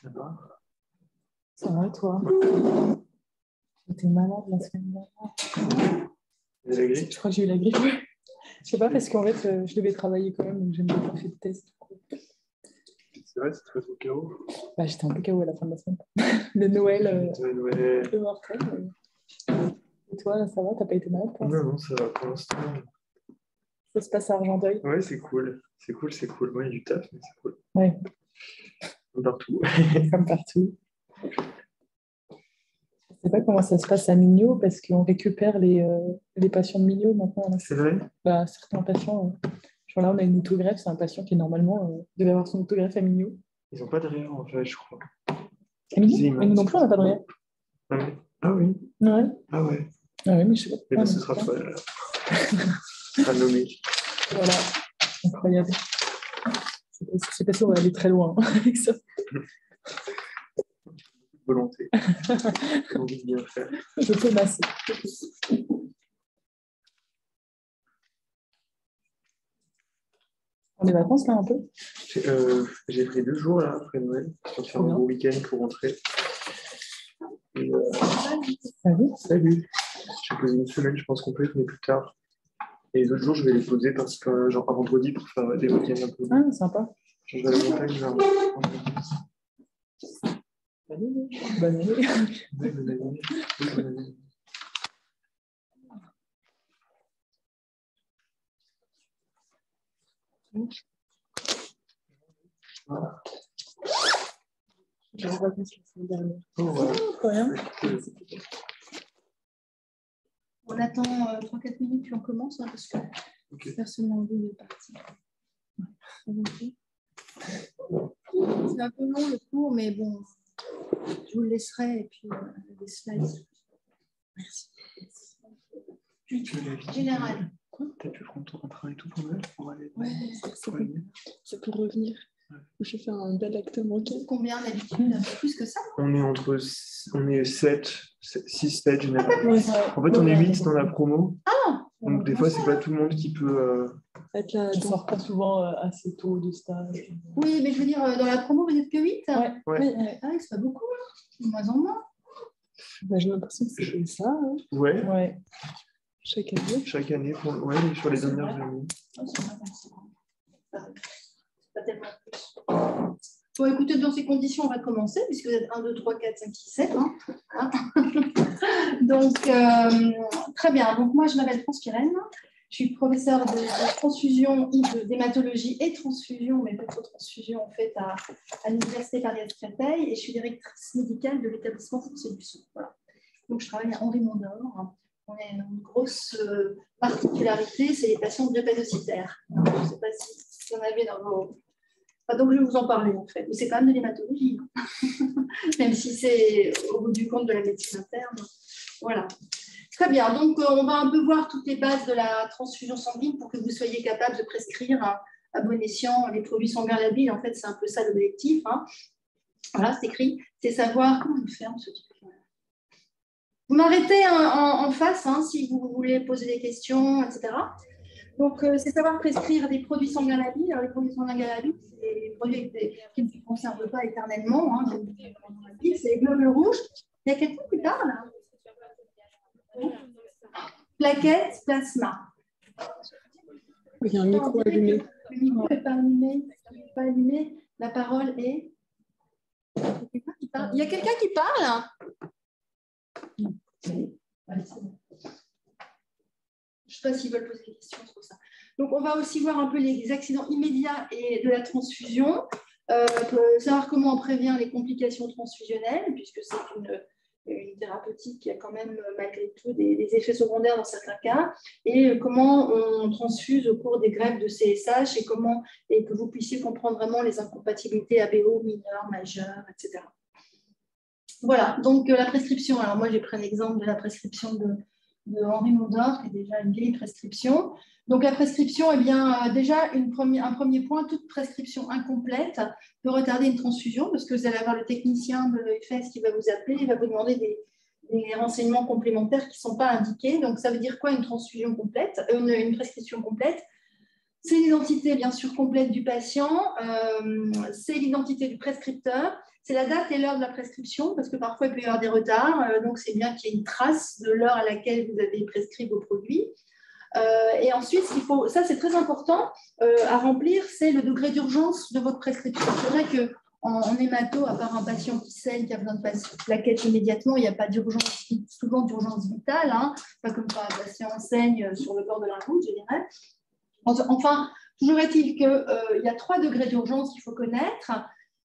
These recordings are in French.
Ça va? Ça va, toi? J'étais malade la semaine dernière. Vous avez la grippe? Je crois que j'ai eu la grippe. Je sais pas, parce qu'en fait, je devais travailler quand même, donc j'ai même pas fait de test. C'est vrai, c'est très au chaos. Bah, j'étais un peu KO à la fin de la semaine. Le Noël, Ouais. le mortel. Et toi, ça va? T'as pas été malade, toi? Non, ça va pour l'instant. Ça se passe à Argenteuil? Ouais, c'est cool. C'est cool, c'est cool. Ouais, il y a du taf, mais c'est cool. Ouais, Comme partout. comme partout. Je sais pas comment ça se passe à Mignot, parce qu'on récupère les patients de Mignot maintenant. Là. C'est vrai? Bah, certains patients, genre là, on a une autogreffe, c'est un patient qui normalement devait avoir son autogreffe à Mignot. Ils n'ont pas de rien, en fait, je crois. À Mignot? Mais nous non plus, on n'a pas de rien. Ah oui? Ah oui? Ouais. Ah ouais. Ah oui, mais je sais pas. Et ben, ce sera pas à nommer. Voilà, incroyable. C'est pas sûr, on va aller très loin avec ça. Volonté. J'ai envie de bien faire. Je peux masser. On est vacances là un peu? J'ai pris 2 jours là après Noël pour faire un beau week-end pour rentrer. Et, Salut. J'ai posé une semaine, je pense, complète, mais plus tard. Et les autres jours, je vais les poser parce que, genre, un vendredi pour faire des week-ends un peu. Ah, sympa. Je vais à la montagne, genre. Bonne année. Ouais, bonne année. Oui, bonne année. Voilà. J'ai en vacances la semaine dernière. Oh, voilà. Rien. On attend 3-4 minutes puis on commence hein, parce que personne n'a envie de partir. C'est un peu long le cours, mais bon, je vous le laisserai et puis des slides. Merci. Général. T'as pu prendre ton train et tout pour Noël pour aller. Ouais, c'est pour revenir. Je fais un bel acte manqué. Combien d'habitude? Un peu plus que ça? On est 6-7 généralement. En fait, on est 8 dans la promo. Ah! Donc, des fois, c'est pas tout le monde qui peut. Être là, on sort pas souvent assez tôt du stage. Oui, mais je veux dire, dans la promo, vous n'êtes que 8? Ouais. Oui. Ah oui, c'est pas beaucoup, hein. De moins en moins. Bah, j'ai l'impression que c'est ça. Hein. Ouais. Chaque année. Chaque année, ouais, sur les dernières années. Pas tellement plus. Bon, écoutez, dans ces conditions, on va commencer, puisque vous êtes 1, 2, 3, 4, 5, 6, 7. Hein. Donc, très bien. Donc, moi, je m'appelle France Pirenne. Je suis professeure de transfusion, d'hématologie et transfusion, mais plutôt transfusion, en fait, à l'Université Paris-Créteil. Et je suis directrice médicale de l'établissement Français du Sang. Voilà. Donc, je travaille à Henri Mondor. On a une grosse particularité, c'est les patients drépanocytaires. Je ne sais pas si vous en avez dans vos... Enfin, donc, je vais vous en parler, en fait. Mais c'est quand même de l'hématologie, même si c'est au bout du compte de la médecine interne. Voilà. Très bien. Donc, on va un peu voir toutes les bases de la transfusion sanguine pour que vous soyez capable de prescrire à bon escient les produits sanguins labiles. En fait, c'est un peu ça l'objectif. Hein. Voilà, c'est écrit. C'est savoir comment on ferme ce truc. Vous m'arrêtez en face hein, si vous voulez poser des questions, etc. Donc, c'est savoir prescrire des produits sanguins labiles. Alors, les produits sanguins labiles, c'est des produits qui ne se conservent pas éternellement. Hein, c'est les globules rouges. Il y a quelqu'un qui parle? Plaquettes, plasma. Il y a un micro allumé. Le micro n'est pas allumé. Pas allumé. La parole est... Il y a quelqu'un qui parle? Je ne sais pas s'ils veulent poser des questions sur ça. Donc, on va aussi voir un peu les accidents immédiats et de la transfusion, savoir comment on prévient les complications transfusionnelles, puisque c'est une thérapeutique qui a quand même, malgré tout, des effets secondaires dans certains cas, et comment on transfuse au cours des greffes de CSH et que vous puissiez comprendre vraiment les incompatibilités ABO mineures, majeures, etc. Voilà, donc la prescription. Alors moi, j'ai pris un exemple de la prescription de Henri Mondor, qui est déjà une vieille prescription. Donc la prescription, eh bien, déjà, un premier point, toute prescription incomplète peut retarder une transfusion, parce que vous allez avoir le technicien de l'EFS qui va vous appeler, il va vous demander des renseignements complémentaires qui ne sont pas indiqués. Donc ça veut dire quoi une transfusion complète, une prescription complète? C'est l'identité, bien sûr, complète du patient, c'est l'identité du prescripteur, c'est la date et l'heure de la prescription, parce que parfois il peut y avoir des retards, donc c'est bien qu'il y ait une trace de l'heure à laquelle vous avez prescrit vos produits. Et ensuite, ça c'est très important à remplir, c'est le degré d'urgence de votre prescription. C'est vrai qu'en hémato, à part un patient qui saigne, qui a besoin de plaquettes immédiatement, il n'y a pas d'urgence, souvent d'urgence vitale, hein, pas comme quand un patient saigne sur le bord de la route, je dirais. Enfin, toujours est-il qu'il y a 3 degrés d'urgence qu'il faut connaître,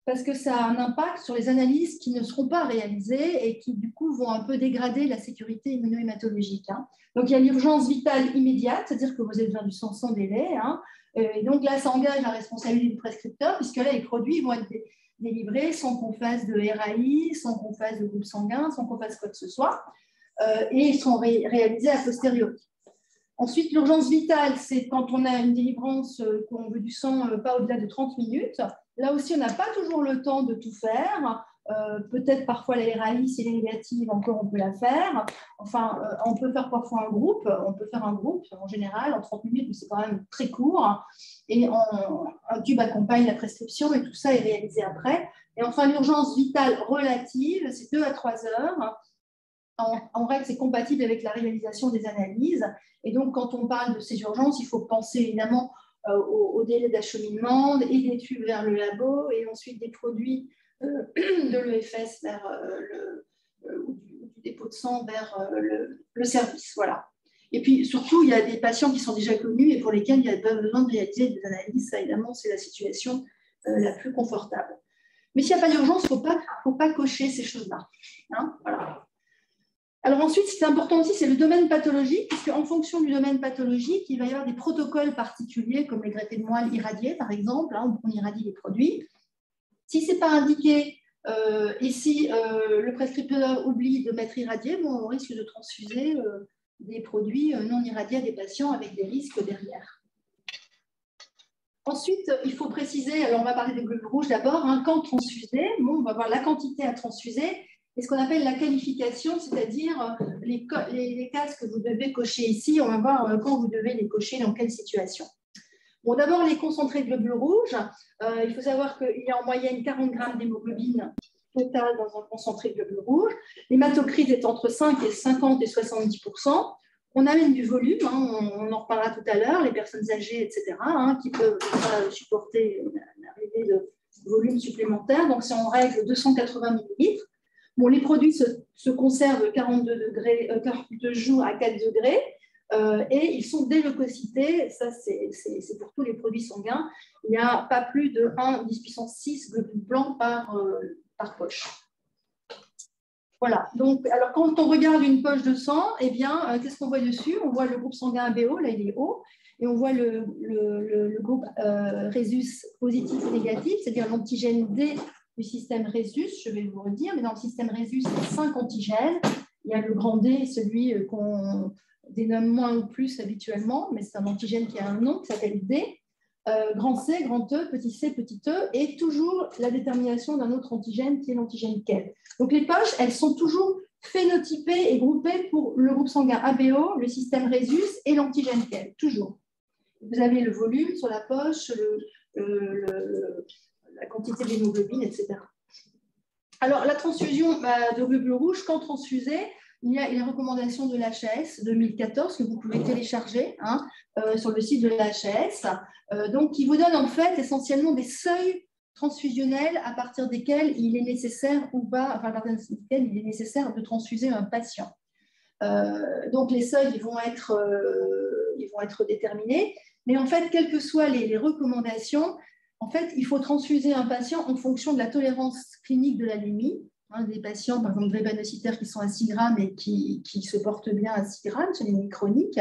parce que ça a un impact sur les analyses qui ne seront pas réalisées et qui, du coup, vont un peu dégrader la sécurité immunohématologique. Hein. Donc, il y a l'urgence vitale immédiate, c'est-à-dire que vous avez besoin du sang sans délai. Hein. Et donc, là, ça engage la responsabilité du prescripteur, puisque là, les produits vont être délivrés sans qu'on fasse de RAI, sans qu'on fasse de groupe sanguin, sans qu'on fasse quoi que ce soit, et ils sont réalisés a posteriori. Ensuite, l'urgence vitale, c'est quand on a une délivrance, qu'on veut du sang pas au-delà de 30 minutes. Là aussi, on n'a pas toujours le temps de tout faire. Peut-être parfois la RAI, si elle est négative, encore on peut la faire. Enfin, on peut faire parfois un groupe. On peut faire un groupe en général en 30 minutes, mais c'est quand même très court. Et un tube accompagne la prescription et tout ça est réalisé après. Et enfin, l'urgence vitale relative, c'est 2 à 3 heures. En règle, c'est compatible avec la réalisation des analyses. Et donc, quand on parle de ces urgences, il faut penser évidemment au délai d'acheminement et des tubes vers le labo et ensuite des produits de l'EFS vers ou du dépôt de sang vers le service. Voilà. Et puis, surtout, il y a des patients qui sont déjà connus et pour lesquels il y a besoin de réaliser des analyses. Ça, évidemment, c'est la situation la plus confortable. Mais s'il n'y a pas d'urgence, il ne faut pas cocher ces choses-là. Hein, voilà. Alors ensuite, ce qui est important aussi, c'est le domaine pathologique, puisqu'en fonction du domaine pathologique, il va y avoir des protocoles particuliers, comme les greffés de moelle irradiés, par exemple, hein, on irradie les produits. Si ce n'est pas indiqué, et si le prescripteur oublie de mettre irradié, bon, on risque de transfuser des produits non irradiés à des patients avec des risques derrière. Ensuite, il faut préciser, alors on va parler des globules rouges d'abord, hein, quand transfuser, bon, on va voir la quantité à transfuser, et ce qu'on appelle la qualification, c'est-à-dire les cases que vous devez cocher ici, on va voir quand vous devez les cocher, dans quelle situation. Bon, d'abord, les concentrés de globules rouges. Il faut savoir qu'il y a en moyenne 40 grammes d'hémoglobine totale dans un concentré de globules rouges. L'hématocrit est entre 50 et 70%. On amène du volume, hein, on en reparlera tout à l'heure, les personnes âgées, etc., hein, qui peuvent supporter l'arrivée de volume supplémentaire. Donc, c'est en règle 280 millilitres. Bon, les produits se conservent 42 jours à 4 degrés et ils sont déleucocytés. Ça, c'est pour tous les produits sanguins. Il n'y a pas plus de 1 10 puissance 6 globules blancs par poche. Voilà. Donc, alors, quand on regarde une poche de sang, eh bien, qu'est-ce qu'on voit dessus? On voit le groupe sanguin ABO, là, il est haut, et on voit le groupe Rhésus positif ou négatif, c'est-à-dire l'antigène D du système Rhésus, je vais vous redire, mais dans le système Rhésus, il y a 5 antigènes. Il y a le grand D, celui qu'on dénomme moins ou plus habituellement, mais c'est un antigène qui a un nom, qui s'appelle D. Grand C, grand E, petit c, petit e, et toujours la détermination d'un autre antigène qui est l'antigène KEL. Donc les poches, elles sont toujours phénotypées et groupées pour le groupe sanguin ABO, le système Rhésus et l'antigène KEL, toujours. Vous avez le volume sur la poche, la quantité d'hémoglobine, etc. Alors, la transfusion de globules rouges, quand transfusé, il y a les recommandations de l'HAS 2014 que vous pouvez télécharger sur le site de l'HAS, donc qui vous donne en fait essentiellement des seuils transfusionnels à partir desquels il est nécessaire ou pas, enfin à partir desquels il est nécessaire de transfuser un patient. Donc les seuils ils vont être déterminés, mais en fait, quelles que soient les recommandations, en fait, il faut transfuser un patient en fonction de la tolérance clinique de l'anémie. Des patients, par exemple, drépanocytaires qui sont à 6 grammes et qui se portent bien à 6 grammes, c'est l'anémie chronique,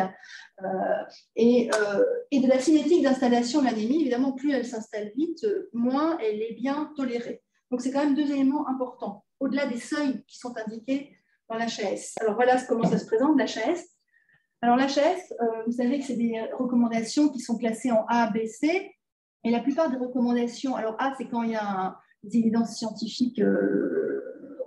et de la cinétique d'installation de l'anémie. Évidemment, plus elle s'installe vite, moins elle est bien tolérée. Donc, c'est quand même 2 éléments importants, au-delà des seuils qui sont indiqués dans l'HAS. Alors, voilà comment ça se présente, l'HAS. Alors, l'HAS, vous savez que c'est des recommandations qui sont classées en A, B, C. Et la plupart des recommandations, alors A, c'est quand il y a des évidences scientifiques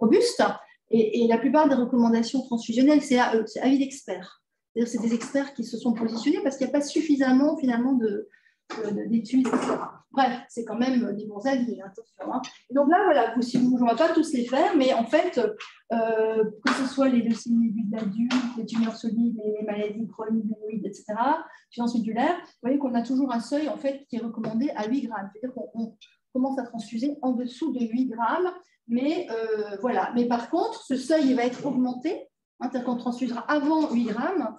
robustes, et la plupart des recommandations transfusionnelles, c'est AE, c'est avis d'experts. C'est-à-dire c'est des experts qui se sont positionnés parce qu'il n'y a pas suffisamment, finalement, d'études, etc. Bref, c'est quand même des bons avis, attention. Hein. Et donc là, voilà, on ne va pas tous les faire, mais en fait, que ce soit les leucémies de l'adulte, les tumeurs solides, les maladies chroniques, myéloïdes, etc., insuffisance tubulaire, vous voyez qu'on a toujours un seuil en fait, qui est recommandé à 8 grammes. C'est-à-dire qu'on commence à transfuser en dessous de 8 grammes, mais voilà. Mais par contre, ce seuil il va être augmenté, hein, c'est-à-dire qu'on transfusera avant 8 grammes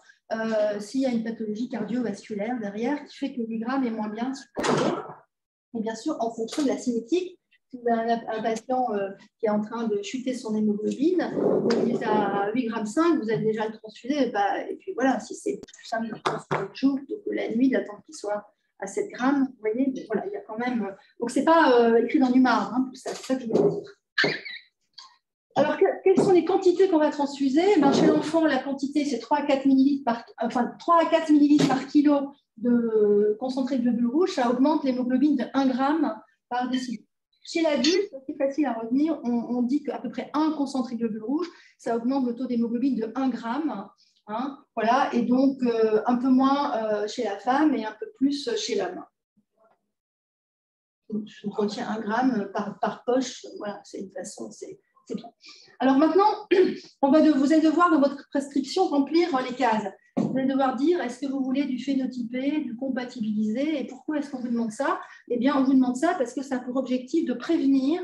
s'il y a une pathologie cardiovasculaire derrière qui fait que 8 grammes est moins bien supporté. Et bien sûr, en fonction de la cinétique, si vous avez un patient qui est en train de chuter son hémoglobine, il est à 8,5 grammes, vous avez déjà le transfusé, et puis voilà, si c'est plus simple de transfuser le jour plutôt que la nuit, d'attendre qu'il soit à 7 grammes, vous voyez, mais voilà, il y a quand même. Donc, ce n'est pas écrit dans du marbre, hein, c'est ça que je voulais dire. Alors, quelles sont les quantités qu'on va transfuser? Chez l'enfant, la quantité, c'est 3 à 4 millilitres par kilo de concentré de globules rouges. Ça augmente l'hémoglobine de 1 gramme par décilitre. Chez l'adulte, c'est facile à retenir, on dit qu'à peu près 1 concentré de globules rouges, ça augmente le taux d'hémoglobine de 1 gramme. Hein, voilà, et donc un peu moins chez la femme et un peu plus chez l'homme. Je retiens 1 gramme par poche. Voilà, c'est une façon, c'est bien. Alors maintenant, vous allez devoir dans votre prescription remplir les cases. Vous allez devoir dire est-ce que vous voulez du phénotypé, du compatibilisé, et pourquoi est-ce qu'on vous demande ça? Eh bien, on vous demande ça parce que ça a pour objectif de prévenir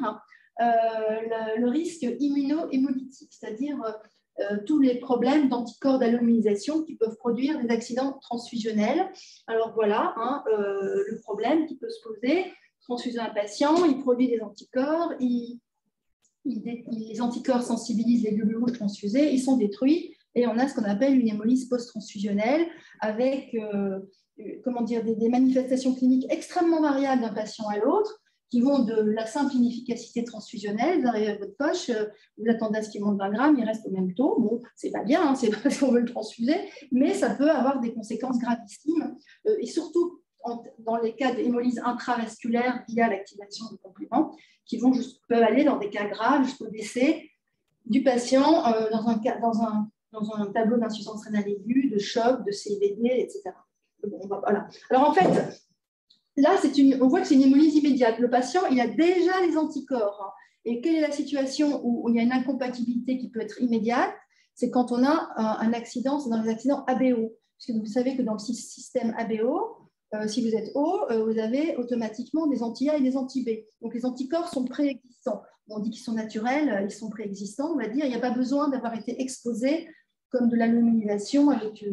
le risque immuno-hémolytique, c'est-à-dire tous les problèmes d'anticorps d'alloménisation qui peuvent produire des accidents transfusionnels. Alors voilà hein, le problème qui peut se poser. Transfuser un patient, il produit des anticorps, les anticorps sensibilisent les globules rouges transfusés, ils sont détruits et on a ce qu'on appelle une hémolyse post-transfusionnelle avec des manifestations cliniques extrêmement variables d'un patient à l'autre qui vont de la simple inefficacité transfusionnelle, vous arrivez à votre poche, vous attendez à ce qu'il monte 20 grammes, il reste au même taux. Bon, c'est pas bien, hein, c'est parce qu'on veut le transfuser, mais ça peut avoir des conséquences gravissimes et surtout dans les cas d'hémolyse intravasculaire via l'activation du complément, qui peuvent aller dans des cas graves jusqu'au décès du patient dans un tableau d'insuffisance rénale aiguë, de choc, de CVD, etc. Bon, voilà. Alors en fait, là, on voit que c'est une hémolyse immédiate. Le patient, il a déjà les anticorps. Hein. Et quelle est la situation où il y a une incompatibilité qui peut être immédiate? C'est quand on a un accident, c'est dans les accidents ABO. Parce que vous savez que dans le système ABO, si vous êtes O, vous avez automatiquement des anti-A et des anti-B. Donc, les anticorps sont préexistants. On dit qu'ils sont naturels, ils sont préexistants, on va dire. Il n'y a pas besoin d'avoir été exposé comme de l'alloménisation avec...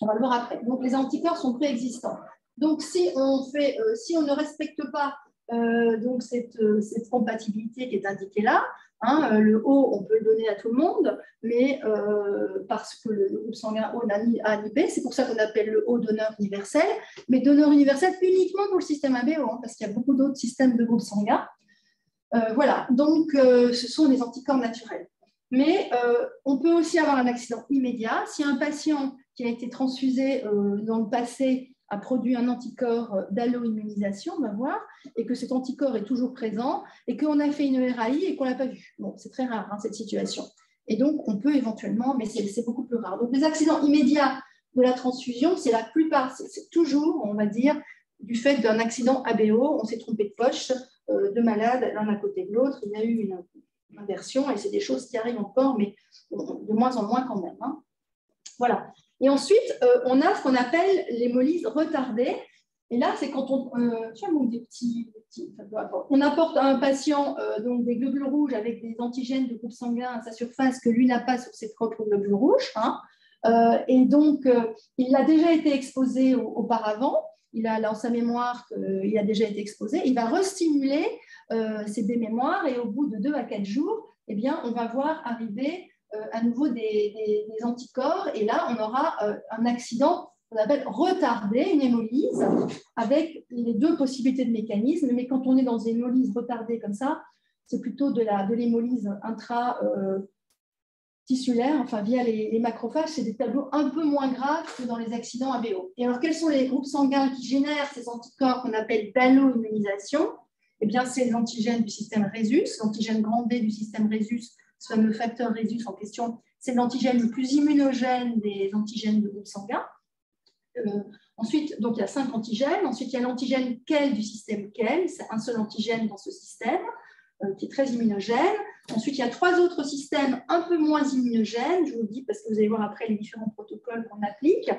on va le voir après. Donc, les anticorps sont préexistants. Donc, si on ne respecte pas donc cette compatibilité qui est indiquée là, hein, le O, on peut le donner à tout le monde, mais parce que le groupe sanguin O n'a ni A ni B, c'est pour ça qu'on appelle le O donneur universel, mais donneur universel uniquement pour le système ABO, hein, parce qu'il y a beaucoup d'autres systèmes de groupes sanguins. Voilà, donc ce sont des anticorps naturels. Mais on peut aussi avoir un accident immédiat. Si un patient qui a été transfusé dans le passé a produit un anticorps d'allo-immunisation, on va voir, et que cet anticorps est toujours présent, et qu'on a fait une ERAI et qu'on ne l'a pas vu. Bon, c'est très rare, hein, cette situation. Et donc, on peut éventuellement, mais c'est beaucoup plus rare. Donc, les accidents immédiats de la transfusion, c'est la plupart, c'est toujours, on va dire, du fait d'un accident ABO, on s'est trompé de poche, deux malades l'un à côté de l'autre, il y a eu une inversion, et c'est des choses qui arrivent encore, mais de moins en moins quand même. Hein. Voilà. Et ensuite, on a ce qu'on appelle l'hémolyse retardée. Et là, c'est quand on apporte à un patient donc des globules rouges avec des antigènes de groupe sanguin à sa surface que lui n'a pas sur ses propres globules rouges. Hein. Et donc, il a déjà été exposé auparavant. Il a dans sa mémoire qu'il a déjà été exposé. Il va restimuler ces mémoires et au bout de 2 à 4 jours, eh bien, on va voir arriver à nouveau des anticorps, et là, on aura un accident qu'on appelle retardé, une hémolyse, avec les deux possibilités de mécanismes. Mais quand on est dans une hémolyse retardée comme ça, c'est plutôt de l'hémolyse intra-tissulaire, enfin via les macrophages, c'est des tableaux un peu moins graves que dans les accidents ABO. Et alors, quels sont les groupes sanguins qui génèrent ces anticorps qu'on appelle d'allo-immunisation? Eh bien, c'est les antigènes du système Rhésus, l'antigène grand D du système Rhésus, ce fameux facteur Rhésus en question, c'est l'antigène le plus immunogène des antigènes de groupe sanguin. Ensuite, donc, il y a 5 antigènes. Ensuite, il y a l'antigène KEL du système KEL. C'est un seul antigène dans ce système qui est très immunogène. Ensuite, il y a 3 autres systèmes un peu moins immunogènes. Je vous le dis parce que vous allez voir après les différents protocoles qu'on applique.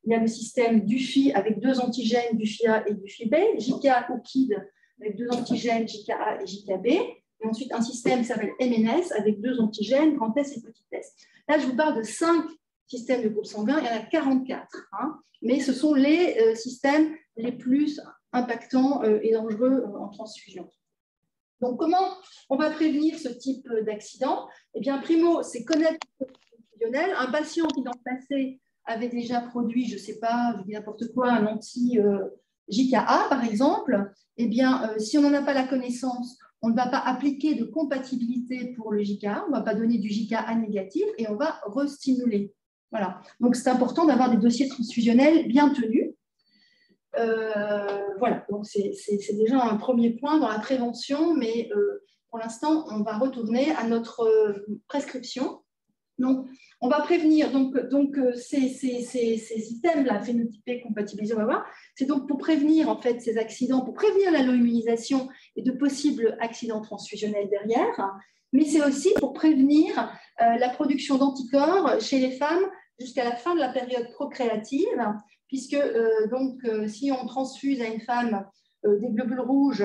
Il y a le système DUFI avec 2 antigènes, DUFI-A et DUFI-B. JK ou KID avec 2 antigènes, JK-A et JK-B. Et ensuite, un système qui s'appelle MNS avec 2 antigènes, grand S et petit s. Là, je vous parle de 5 systèmes de groupe sanguin. Il y en a 44. Mais ce sont les systèmes les plus impactants et dangereux en transfusion. Donc, comment on va prévenir ce type d'accident? Eh bien, primo, c'est connaître le transfusionnel. Un patient qui, dans le passé, avait déjà produit, je ne sais pas, je dis n'importe quoi, un anti-JKA, par exemple, eh bien, si on n'en a pas la connaissance, on ne va pas appliquer de compatibilité pour le JKA, on ne va pas donner du JKA négatif et on va restimuler. Voilà. Donc, c'est important d'avoir des dossiers transfusionnels bien tenus. Voilà, donc c'est déjà un premier point dans la prévention, mais pour l'instant, on va retourner à notre prescription. Donc, on va prévenir ces systèmes-là, phénotypés, compatibilisés, on va voir. C'est donc pour prévenir en fait ces accidents, pour prévenir l'alloimmunisation et de possibles accidents transfusionnels derrière, mais c'est aussi pour prévenir la production d'anticorps chez les femmes jusqu'à la fin de la période procréative, puisque si on transfuse à une femme des globules rouges,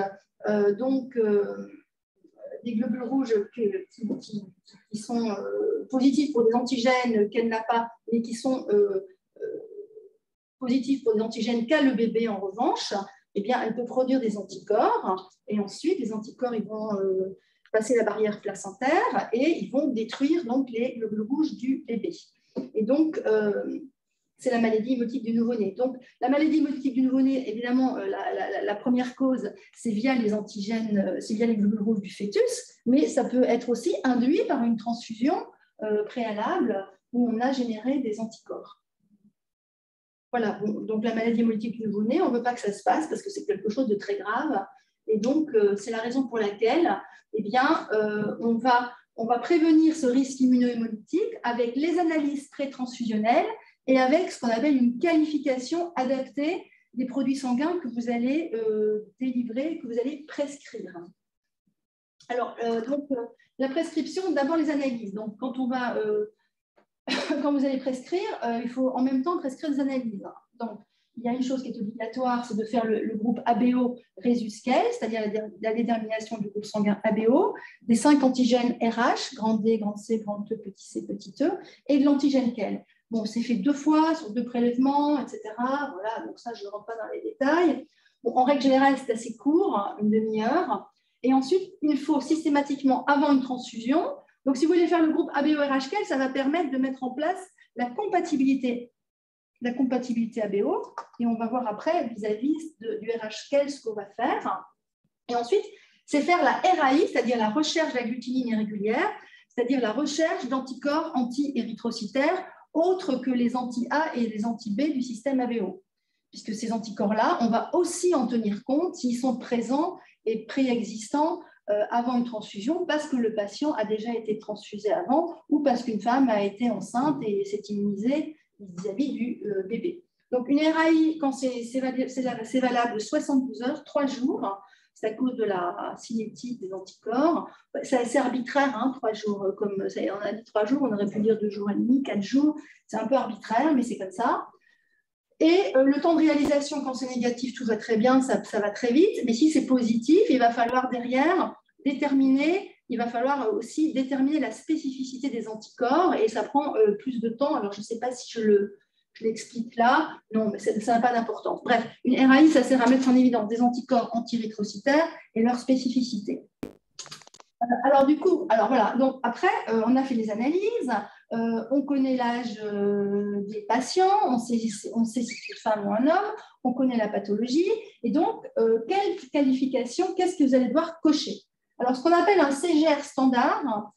des globules rouges qui sont positifs pour des antigènes qu'elle n'a pas, mais qui sont positifs pour des antigènes qu'a le bébé en revanche, eh bien, elle peut produire des anticorps, et ensuite, les anticorps ils vont passer la barrière placentaire et ils vont détruire donc, les globules rouges du bébé. Et donc, c'est la maladie hémolytique du nouveau-né. Donc, la maladie hémolytique du nouveau-né, évidemment, la première cause, c'est via les antigènes, c'est via les globules rouges du fœtus, mais ça peut être aussi induit par une transfusion préalable où on a généré des anticorps. Voilà, donc la maladie hémolytique du nouveau-né, on ne veut pas que ça se passe parce que c'est quelque chose de très grave. Et donc, c'est la raison pour laquelle, eh bien, on va prévenir ce risque immunohémolytique avec les analyses pré-transfusionnelles et avec ce qu'on appelle une qualification adaptée des produits sanguins que vous allez délivrer, que vous allez prescrire. Alors, la prescription, d'abord les analyses. Donc, quand vous allez prescrire, il faut en même temps prescrire des analyses. Donc, il y a une chose qui est obligatoire, c'est de faire le groupe ABO Rhesus-Kel, c'est-à-dire la détermination du groupe sanguin ABO, des 5 antigènes RH, grand D, grand C, grand E, petit c, petit e, et de l'antigène KEL. Bon, c'est fait 2 fois sur 2 prélèvements, etc. Voilà, donc ça, je ne rentre pas dans les détails. Bon, en règle générale, c'est assez court, une demi-heure. Et ensuite, il faut systématiquement, avant une transfusion, donc si vous voulez faire le groupe ABO-RH-KEL, ça va permettre de mettre en place la compatibilité ABO, et on va voir après, vis-à-vis du RH-KEL, ce qu'on va faire. Et ensuite, c'est faire la RAI, c'est-à-dire la recherche d'agglutinine irrégulière, c'est-à-dire la recherche d'anticorps anti-érythrocytaires autres que les anti-A et les anti-B du système ABO. Puisque ces anticorps-là, on va aussi en tenir compte s'ils sont présents et préexistants avant une transfusion, parce que le patient a déjà été transfusé avant ou parce qu'une femme a été enceinte et s'est immunisée vis-à-vis du bébé. Donc, une RAI, quand c'est valable 72 heures, 3 jours, c'est à cause de la cinétique des anticorps. C'est assez arbitraire, 3 jours. Comme ça, on a dit 3 jours, on aurait pu dire 2 jours et demi, 4 jours. C'est un peu arbitraire, mais c'est comme ça. Et le temps de réalisation, quand c'est négatif, tout va très bien, ça va très vite. Mais si c'est positif, il va falloir derrière déterminer, il va falloir aussi déterminer la spécificité des anticorps et ça prend plus de temps. Alors, je ne sais pas si je l'explique là. Non, mais ça n'a pas d'importance. Bref, une RAI, ça sert à mettre en évidence des anticorps anti-érythrocytaires et leur spécificité. Alors, du coup, voilà. Donc, après, on a fait les analyses. On connaît l'âge des patients, on sait si c'est une femme ou un homme, on connaît la pathologie, et donc, quelle qualification, qu'est-ce que vous allez devoir cocher? Alors, ce qu'on appelle un CGR standard,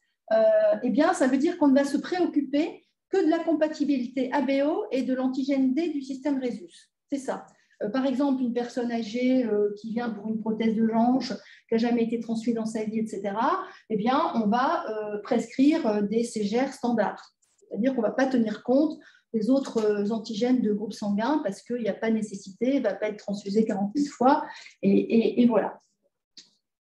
eh bien, ça veut dire qu'on ne va se préoccuper que de la compatibilité ABO et de l'antigène D du système Rhesus. C'est ça. Par exemple, une personne âgée qui vient pour une prothèse de hanche, qui n'a jamais été transfusée dans sa vie, etc., eh bien, on va prescrire des CGR standards. C'est-à-dire qu'on ne va pas tenir compte les autres antigènes de groupe sanguin parce qu'il n'y a pas nécessité, il ne va pas être transfusé 40 000 fois. Et voilà.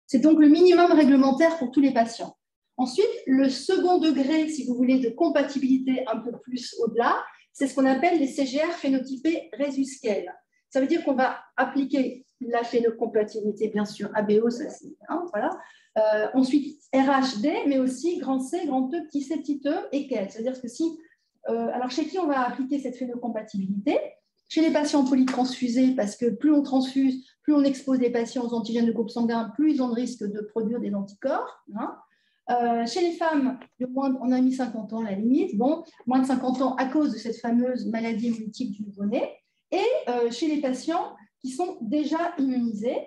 C'est donc le minimum réglementaire pour tous les patients. Ensuite, le second degré, si vous voulez, de compatibilité un peu plus au-delà, c'est ce qu'on appelle les CGR phénotypés résusquels. Ça veut dire qu'on va appliquer la phénocompatibilité, bien sûr, ABO, ça c'est voilà. Ensuite, RHD, mais aussi grand C, grand E, petit c, petit e et quel. C'est-à-dire que si, alors chez qui on va appliquer cette phénocompatibilité? Chez les patients polytransfusés, parce que plus on transfuse, plus on expose les patients aux antigènes de groupe sanguin, plus ils ont le risque de produire des anticorps. Chez les femmes, on a mis 50 ans à la limite, bon, moins de 50 ans à cause de cette fameuse maladie multiple du nouveau-né. Et chez les patients qui sont déjà immunisés,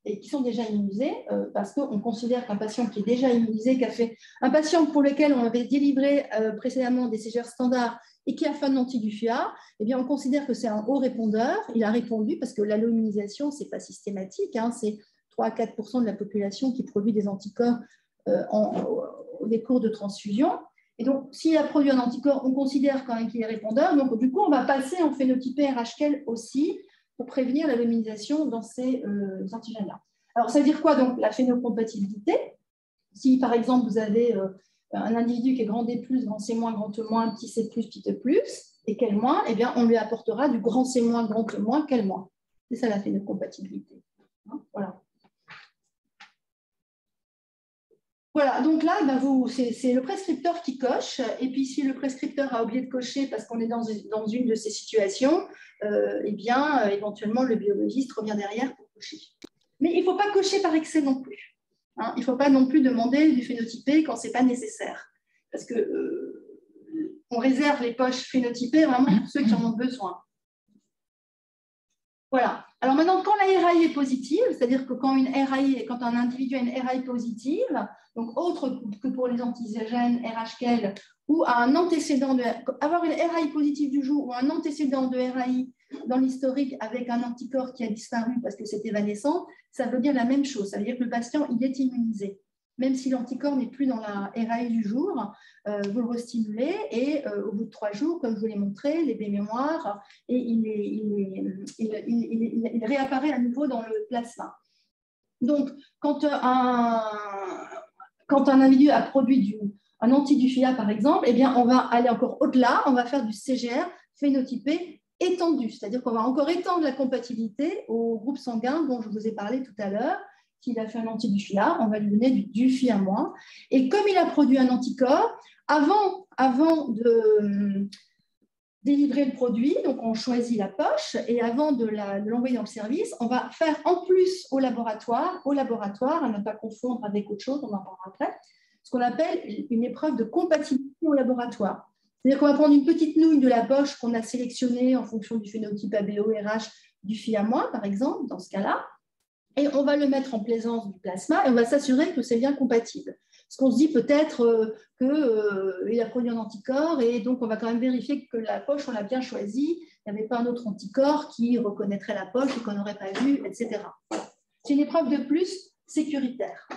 et qui sont déjà immunisés, parce qu'on considère qu'un patient qui est déjà immunisé, un patient pour lequel on avait délivré précédemment des CGR standards et qui a fait un anti-DUFIA, eh bien, on considère que c'est un haut répondeur. Il a répondu parce que l'alloimmunisation, ce n'est pas systématique, c'est 3 à 4% de la population qui produit des anticorps au décours de transfusion. Et donc, s'il a produit un anticorps, on considère quand même qu'il est répondeur. Donc, du coup, on va passer en phénotypé RHKL aussi pour prévenir l'alloimisation dans ces antigènes-là. Alors, ça veut dire quoi, donc, la phénocompatibilité? Si, par exemple, vous avez un individu qui est grand D+, grand C-, grand E-, petit C+, petit E+, et quel moins, eh bien, on lui apportera du grand C-, grand E-, quel moins. C'est ça la phénocompatibilité. Voilà. Voilà, donc là, c'est le prescripteur qui coche. Et puis, si le prescripteur a oublié de cocher parce qu'on est dans une de ces situations, eh bien, éventuellement, le biologiste revient derrière pour cocher. Mais il ne faut pas cocher par excès non plus. Il ne faut pas non plus demander du phénotypé quand ce n'est pas nécessaire. Parce qu'on réserve les poches phénotypées vraiment pour ceux qui en ont besoin. Voilà. Alors maintenant, quand la RAI est positive, c'est-à-dire que quand un individu a une RAI positive, donc autre que pour les antigènes RHKL, ou à un antécédent avoir une RAI positive du jour ou un antécédent de RAI dans l'historique avec un anticorps qui a disparu parce que c'est évanescent, ça veut dire la même chose. Ça veut dire que le patient, il est immunisé. Même si l'anticorps n'est plus dans la RAI du jour, vous le restimulez et au bout de 3 jours, comme je vous l'ai montré, les mémoires, et il réapparaît à nouveau dans le plasma. Donc, quand un individu a produit un anti-DUFIA, par exemple, eh bien, on va aller encore au-delà, on va faire du CGR phénotypé étendu, c'est-à-dire qu'on va encore étendre la compatibilité au groupe sanguin dont je vous ai parlé tout à l'heure. S'il a fait un anti-DUFIA, on va lui donner du DUFIA-. Et comme il a produit un anticorps, avant de délivrer le produit, donc on choisit la poche, et avant de l'envoyer dans le service, on va faire en plus au laboratoire, à ne pas confondre avec autre chose, on en parlera après, ce qu'on appelle une épreuve de compatibilité au laboratoire. C'est-à-dire qu'on va prendre une petite nouille de la poche qu'on a sélectionnée en fonction du phénotype ABO, RH, DUFIA-, par exemple, dans ce cas-là, et on va le mettre en présence du plasma et on va s'assurer que c'est bien compatible. Parce qu'on se dit peut-être qu'il a produit un anticorps et donc on va quand même vérifier que la poche, on l'a bien choisie, il n'y avait pas un autre anticorps qui reconnaîtrait la poche et qu'on n'aurait pas vu, etc. C'est une épreuve de plus sécuritaire.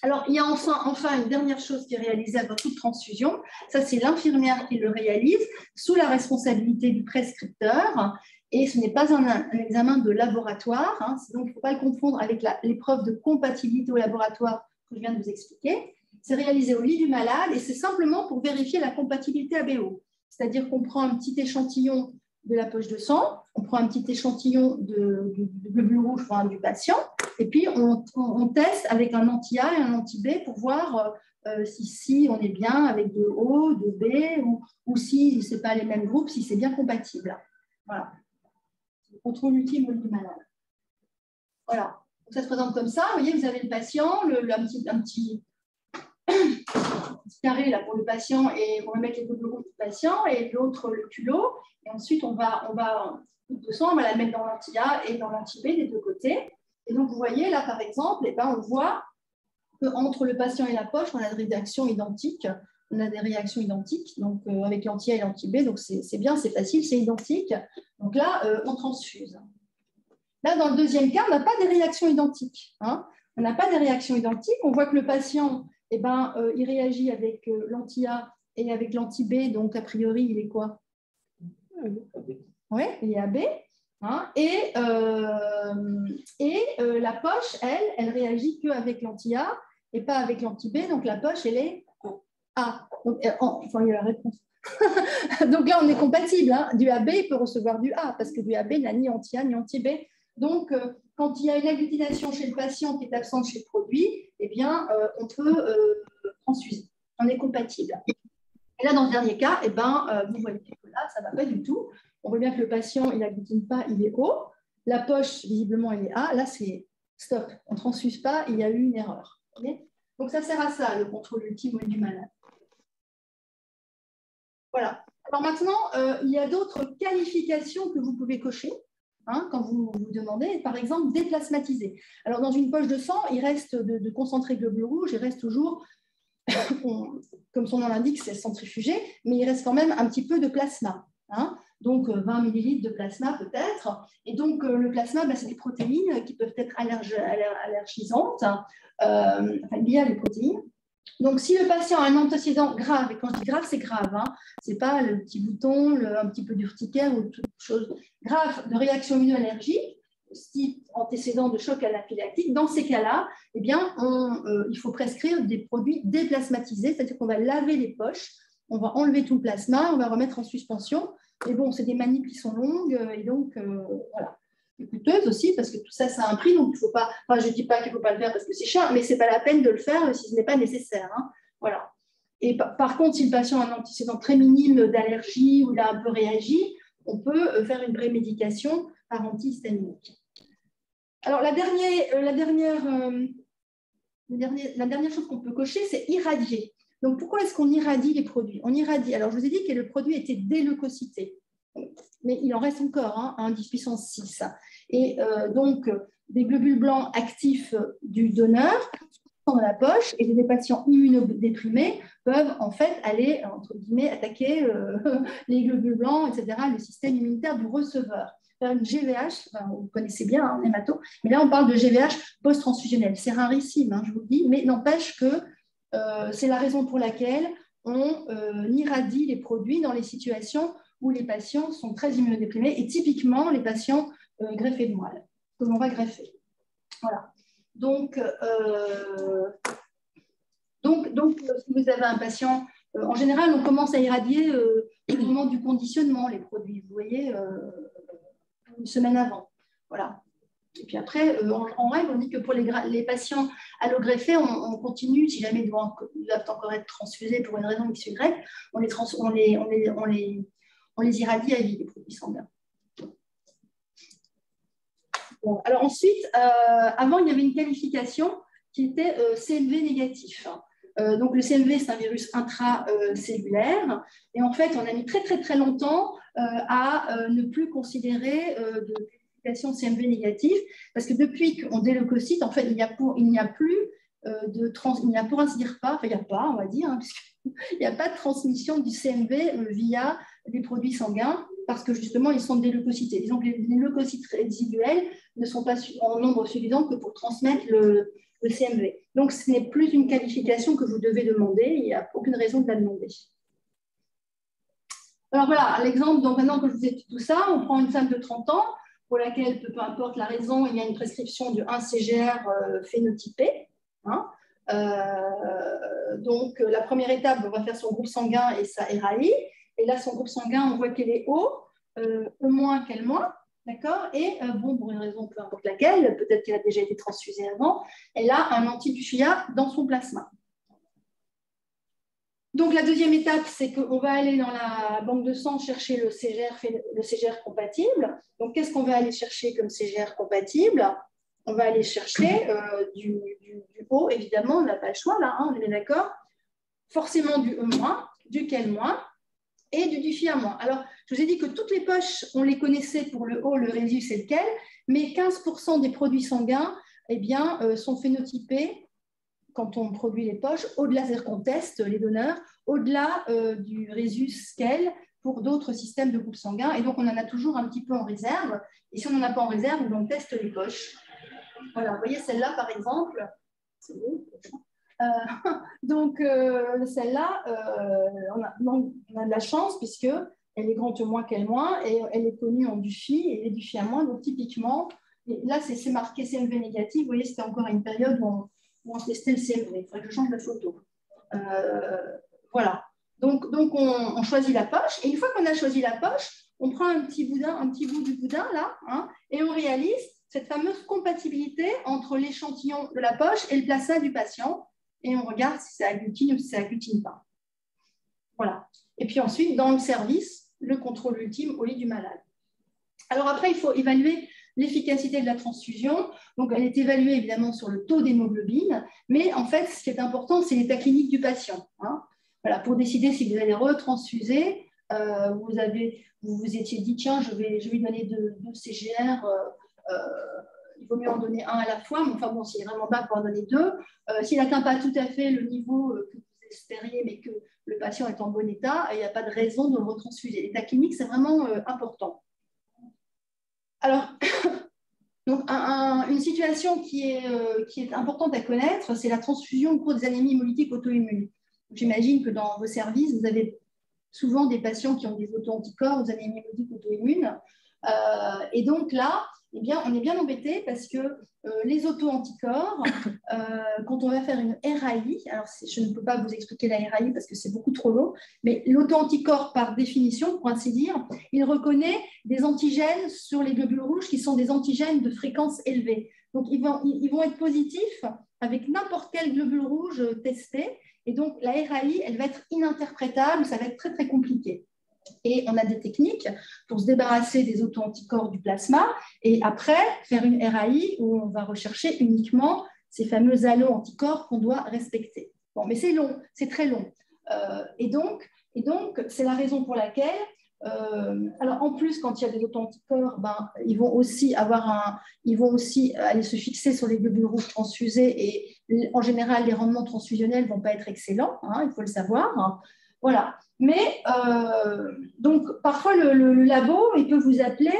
Alors, il y a enfin une dernière chose qui est réalisée dans toute transfusion. Ça, c'est l'infirmière qui le réalise sous la responsabilité du prescripteur. Et ce n'est pas un examen de laboratoire. Donc, il ne faut pas le confondre avec l'épreuve de compatibilité au laboratoire que je viens de vous expliquer. C'est réalisé au lit du malade et c'est simplement pour vérifier la compatibilité ABO. C'est-à-dire qu'on prend un petit échantillon de la poche de sang, on prend un petit échantillon de globules rouges du patient, et puis on teste avec un anti-A et un anti-B pour voir si on est bien avec de O, de B, ou si ce n'est pas les mêmes groupes, si c'est bien compatible. Voilà. Le contrôle ultime du malade. Voilà. Donc, ça se présente comme ça. Vous voyez, vous avez le patient, un petit carré là pour le patient et on va mettre les globules rouges du patient et l'autre le culot. Et ensuite, on va de sang, on va la mettre dans l'anti-A et dans l'anti-B des deux côtés. Et donc, vous voyez là, par exemple, on voit qu'entre le patient et la poche, on a des réactions identiques. Donc, avec l'anti-A et l'anti-B. Donc, c'est bien, c'est facile, c'est identique. Donc là, on transfuse. Là, dans le deuxième cas, on n'a pas des réactions identiques. On n'a pas des réactions identiques. On voit que le patient eh ben, il réagit avec l'anti-A et avec l'anti-B, donc a priori, il est quoi? Oui, il est AB. Hein, la poche, elle réagit qu'avec l'anti-A et pas avec l'anti-B, donc la poche, elle est A. Donc, enfin, il y a la réponse. Donc là, on est compatible. Hein. Du AB, il peut recevoir du A, parce que du AB n'a ni anti-A ni anti-B. Donc, quand il y a une agglutination chez le patient qui est absente chez le produit, eh bien, on peut transfuser. On est compatible. Et là, dans le dernier cas, eh ben, vous voyez que là, ça ne va pas du tout. On voit bien que le patient, il n'agglutine pas, il est haut. La poche, visiblement, elle est A. Là, c'est stop. On ne transfuse pas, il y a eu une erreur. Okay. Donc, ça sert à ça, le contrôle ultime du malade. Voilà. Alors maintenant, il y a d'autres qualifications que vous pouvez cocher quand vous vous demandez. Par exemple, déplasmatiser. Alors, dans une poche de sang, il reste de concentrés globules rouges, il reste toujours, comme son nom l'indique, c'est centrifugé, mais il reste quand même un petit peu de plasma. Donc, 20 millilitres de plasma peut-être. Et donc, le plasma, c'est des protéines qui peuvent être allergisantes, liées à les protéines. Donc, si le patient a un antécédent grave, et quand je dis grave, c'est grave, ce n'est pas le petit bouton, un petit peu d'urticaire ou toute chose grave de réaction immunoallergique, type antécédent de choc anaphylactique, dans ces cas-là, eh bien, il faut prescrire des produits déplasmatisés, c'est-à-dire qu'on va laver les poches, on va enlever tout le plasma, on va remettre en suspension. Et bon, c'est des manips qui sont longues, et donc, voilà. Et coûteuses aussi, parce que tout ça, ça a un prix, donc il ne faut pas, enfin, je ne dis pas qu'il ne faut pas le faire parce que c'est cher, mais ce n'est pas la peine de le faire si ce n'est pas nécessaire. Voilà. Et par contre, si le patient a un antécédent très minime d'allergie ou il a un peu réagi, on peut faire une prémédication par antihistaminique. Alors, la dernière chose qu'on peut cocher, c'est irradier. Donc, pourquoi est-ce qu'on irradie les produits? On irradie. Alors, je vous ai dit que le produit était déleucocyté, mais il en reste encore, un 10 puissance 6. Et donc, des globules blancs actifs du donneur sont dans la poche, et des patients immunodéprimés peuvent en fait aller, entre guillemets, attaquer les globules blancs, etc., le système immunitaire du receveur. Faire une GVH, vous connaissez bien, hémato, mais là on parle de GVH post-transfusionnel. C'est rarissime, je vous le dis, mais n'empêche que c'est la raison pour laquelle on irradie les produits dans les situations où les patients sont très immunodéprimés, et typiquement les patients greffés de moelle, que l'on va greffer. Voilà. Donc, si vous avez un patient, en général, on commence à irradier au moment du conditionnement les produits, vous voyez, une semaine avant. Voilà. Et puis après, en règle, on dit que pour les patients allogreffés, on continue, si jamais ils doivent encore être transfusés pour une raison X, Y, on les irradie à vie, les produits sanguins. Bon, alors ensuite, avant, il y avait une qualification qui était CMV négatif. Donc le CMV, c'est un virus intracellulaire. Et en fait, on a mis très, très, très longtemps à ne plus considérer de qualification CMV négatif, parce que depuis qu'on déleucocyte, en fait, il n'y a pour ainsi dire pas, enfin, il n'y a pas, on va dire, puisqu'il n'y a pas de transmission du CMV via des produits sanguins, parce que justement, ils sont déleucocytés. Disons que les leucocytes résiduels ne sont pas en nombre suffisant que pour transmettre le CMV. Donc, ce n'est plus une qualification que vous devez demander, il n'y a aucune raison de la demander. Alors voilà, l'exemple, donc maintenant que je vous ai dit tout ça, on prend une femme de 30 ans, pour laquelle, peu importe la raison, il y a une prescription de 1 CGR phénotypé. Donc, la première étape, on va faire son groupe sanguin et sa RAI. Et là, son groupe sanguin, on voit qu'elle est O, E- qu'elle moins. D'accord. Et bon, pour une raison peu importe laquelle, peut-être qu'elle a déjà été transfusée avant, elle a un anti-Dufia dans son plasma. Donc, la deuxième étape, c'est qu'on va aller dans la banque de sang chercher le CGR compatible. Donc, qu'est-ce qu'on va aller chercher comme CGR compatible? On va aller chercher du O, évidemment, on n'a pas le choix là, on est d'accord. Forcément du E-, du quel-, et du Dufia-. Alors, je vous ai dit que toutes les poches, on les connaissait pour le O, le résus et le quel, mais 15% des produits sanguins sont phénotypés quand on produit les poches, au-delà, c'est-à-dire qu'on teste les donneurs, au-delà du résus quel pour d'autres systèmes de groupe sanguin. Et donc, on en a toujours un petit peu en réserve. Et si on n'en a pas en réserve, on teste les poches. Voilà, vous voyez celle-là, par exemple. C'est bon. Donc, celle-là, on a de la chance puisqu'elle est grand moins qu'elle moins et elle est connue en Dufy et Dufy à moins. Donc, typiquement, et là, c'est marqué CMV négatif. Vous voyez, c'était encore une période où on testait le CMV. Il faudrait que je change la photo. Voilà. Donc on choisit la poche. Et une fois qu'on a choisi la poche, on prend un petit bout du boudin, là, hein, et on réalise cette fameuse compatibilité entre l'échantillon de la poche et le plasma du patient. Et on regarde si ça agglutine ou si ça agglutine pas. Voilà. Et puis ensuite, dans le service, le contrôle ultime au lit du malade. Alors après, il faut évaluer l'efficacité de la transfusion. Donc, elle est évaluée évidemment sur le taux d'hémoglobine, mais en fait, ce qui est important, c'est l'état clinique du patient. Hein. Voilà, pour décider si vous allez retransfuser, vous vous étiez dit, tiens, je vais lui donner deux CGR, il vaut mieux en donner un à la fois, mais enfin bon, s'il est vraiment bas, il faut en donner deux. S'il n'atteint pas tout à fait le niveau que vous espériez, mais que le patient est en bon état, il n'y a pas de raison de le retransfuser. L'état clinique, c'est vraiment important. Alors, donc, une situation qui est importante à connaître, c'est la transfusion au cours des anémies hémolytiques auto-immunes. J'imagine que dans vos services, vous avez souvent des patients qui ont des auto-anticorps aux anémies hémolytiques auto-immunes. Et donc là, eh bien, on est bien embêté parce que les auto-anticorps, quand on va faire une RAI, alors je ne peux pas vous expliquer la RAI parce que c'est beaucoup trop long, mais l'auto-anticorps, par définition, pour ainsi dire, il reconnaît des antigènes sur les globules rouges qui sont des antigènes de fréquence élevée. Donc, ils vont être positifs avec n'importe quel globule rouge testé. Et donc, la RAI, elle va être ininterprétable, ça va être très, très compliqué. Et on a des techniques pour se débarrasser des auto-anticorps du plasma et après faire une RAI où on va rechercher uniquement ces fameux allo-anticorps qu'on doit respecter. Bon, mais c'est long, c'est très long. Et donc, c'est la raison pour laquelle, alors en plus, quand il y a des auto-anticorps, ils vont aussi aller se fixer sur les globules rouges transfusés et en général, les rendements transfusionnels ne vont pas être excellents, hein, il faut le savoir. Voilà. Mais donc, parfois, le labo, il peut vous appeler.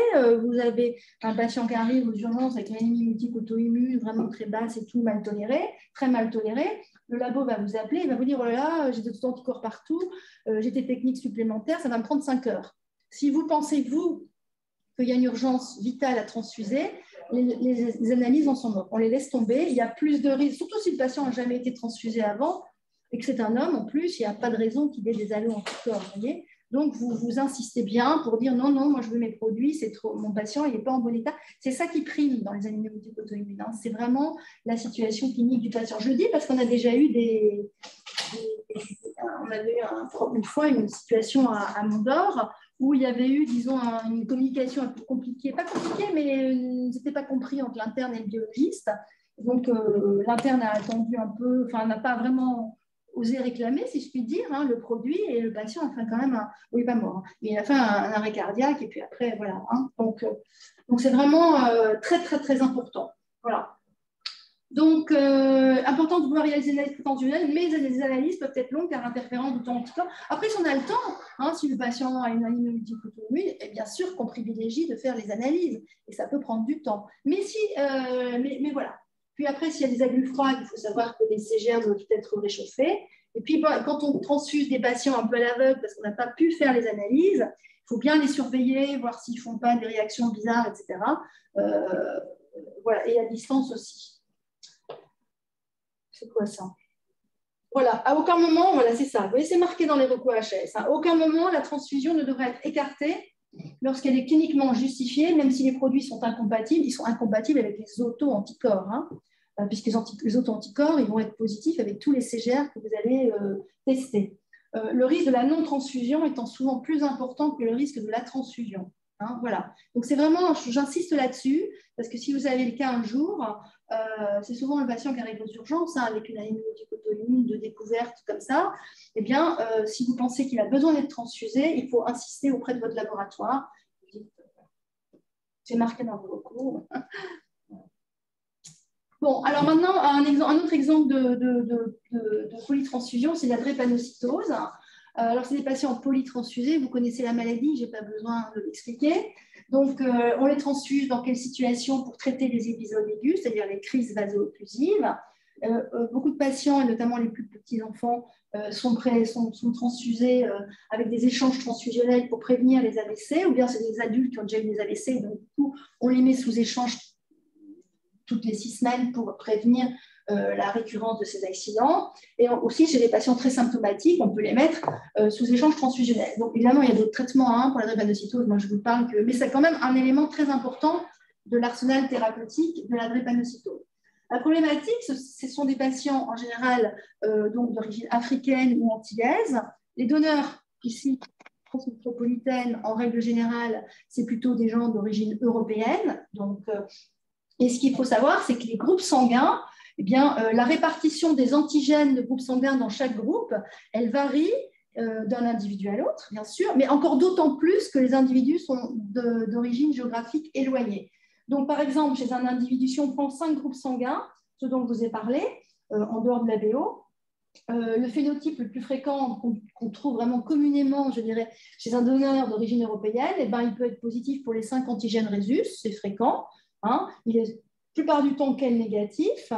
Vous avez un patient qui arrive aux urgences avec une anémie hémolytique auto-immune vraiment très basse et tout, mal toléré, très mal toléré. Le labo va vous appeler, il va vous dire, oh là là, j'ai des anticorps partout, j'ai des techniques supplémentaires, ça va me prendre 5 heures. Si vous pensez, vous, qu'il y a une urgence vitale à transfuser, les analyses en sont mortes. On les laisse tomber. Il y a plus de risques, surtout si le patient n'a jamais été transfusé avant, et que c'est un homme, en plus, il n'y a pas de raison qu'il ait des allo-anticorps, vous voyez. Donc, vous insistez bien pour dire non, moi je veux mes produits, c'est trop, mon patient, il n'est pas en bon état. C'est ça qui prime dans les anémies hémolytiques auto-immunes. Hein. C'est vraiment la situation clinique du patient. Je le dis parce qu'on a déjà eu on avait eu une fois une situation à Mondor où il y avait eu, disons, une communication un peu compliquée. Pas compliquée, mais c'était pas compris entre l'interne et le biologiste. Donc, l'interne a attendu un peu, enfin, n'a pas vraiment osé réclamer, si je puis dire, hein, le produit, et le patient a fait quand même oui, pas mort, hein, mais il a fait un arrêt cardiaque, et puis après, voilà. Hein, donc, c'est vraiment très, très, très important. Voilà. Donc, important de pouvoir réaliser des analyses transfusionnelles, mais les analyses peuvent être longues car interférentes d'auto-anticorps. Après, si on a le temps, hein, si le patient a une anémie hémolytique auto-immune, bien sûr qu'on privilégie de faire les analyses, et ça peut prendre du temps. Mais mais voilà. Puis après, s'il y a des aiguilles froides, il faut savoir que les CGR doivent être réchauffés. Et puis, quand on transfuse des patients un peu à l'aveugle parce qu'on n'a pas pu faire les analyses, il faut bien les surveiller, voir s'ils ne font pas des réactions bizarres, etc. Voilà. Et à distance aussi. C'est quoi ça? Voilà, à aucun moment, voilà, c'est ça. Vous voyez, c'est marqué dans les recours HS. À aucun moment, la transfusion ne devrait être écartée lorsqu'elle est cliniquement justifiée, même si les produits sont incompatibles. Ils sont incompatibles avec les auto-anticorps, hein, puisque les auto-anticorps, ils vont être positifs avec tous les CGR que vous allez tester. Le risque de la non-transfusion étant souvent plus important que le risque de la transfusion. Hein, voilà. Donc, c'est vraiment, j'insiste là-dessus, parce que si vous avez le cas un jour, c'est souvent le patient qui arrive aux urgences, hein, avec une anémie hémolytique auto-immune de découverte comme ça. Eh bien, si vous pensez qu'il a besoin d'être transfusé, il faut insister auprès de votre laboratoire. C'est marqué dans vos recours. Bon, alors maintenant, un autre exemple de polytransfusion, c'est la drépanocytose. Alors, c'est des patients polytransfusés. Vous connaissez la maladie, je n'ai pas besoin de l'expliquer. Donc, on les transfuse dans quelle situation pour traiter les épisodes aigus, c'est-à-dire les crises vaso-occlusives. Beaucoup de patients, et notamment les plus petits enfants, sont transfusés avec des échanges transfusionnels pour prévenir les AVC, ou bien c'est des adultes qui ont déjà eu des AVC, donc du coup, on les met sous échange toutes les 6 semaines pour prévenir la récurrence de ces accidents. Et aussi, chez les patients très symptomatiques, on peut les mettre sous échange transfusionnel. Donc, évidemment, il y a d'autres traitements pour la drépanocytose. Moi, je vous parle que... Mais c'est quand même un élément très important de l'arsenal thérapeutique de la drépanocytose. La problématique, ce sont des patients, en général, donc d'origine africaine ou antillaise. Les donneurs, ici, France métropolitaine, en règle générale, c'est plutôt des gens d'origine européenne. Donc, et ce qu'il faut savoir, c'est que les groupes sanguins, eh bien, la répartition des antigènes de groupes sanguins dans chaque groupe, elle varie d'un individu à l'autre, bien sûr, mais encore d'autant plus que les individus sont d'origine géographique éloignée. Donc, par exemple, chez un individu, si on prend 5 groupes sanguins, ce dont je vous ai parlé, en dehors de la BO, le phénotype le plus fréquent qu'on trouve vraiment communément, je dirais, chez un donneur d'origine européenne, eh ben, il peut être positif pour les 5 antigènes Rhésus, c'est fréquent. Il est la plupart du temps quel négatif.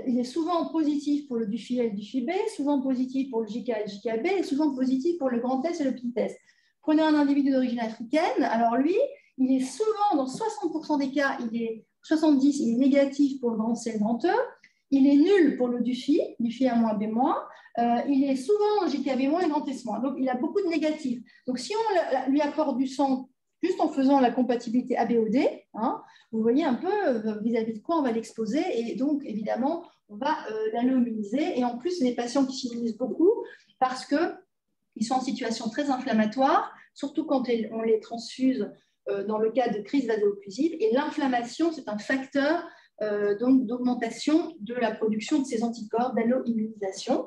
Il est souvent positif pour le DUFI et le DUFI B, souvent positif pour le JK et le JKB, et souvent positif pour le grand S et le petit S. Prenez un individu d'origine africaine, alors lui, il est souvent, dans 60% des cas, 70, il est négatif pour le grand C et le grand E, il est nul pour le DUFI, DUFI A-, B-, il est souvent JKB- et grand S-. Donc, il a beaucoup de négatifs. Donc, si on lui apporte du sang juste en faisant la compatibilité ABOD, vous voyez un peu vis-à-vis de quoi on va l'exposer, et donc évidemment on va l'alloimmuniser. Et en plus, les patients qui s'immunisent beaucoup parce qu'ils sont en situation très inflammatoire, surtout quand on les transfuse dans le cas de crise vaso-occlusive. Et l'inflammation, c'est un facteur d'augmentation de la production de ces anticorps d'alloimmunisation.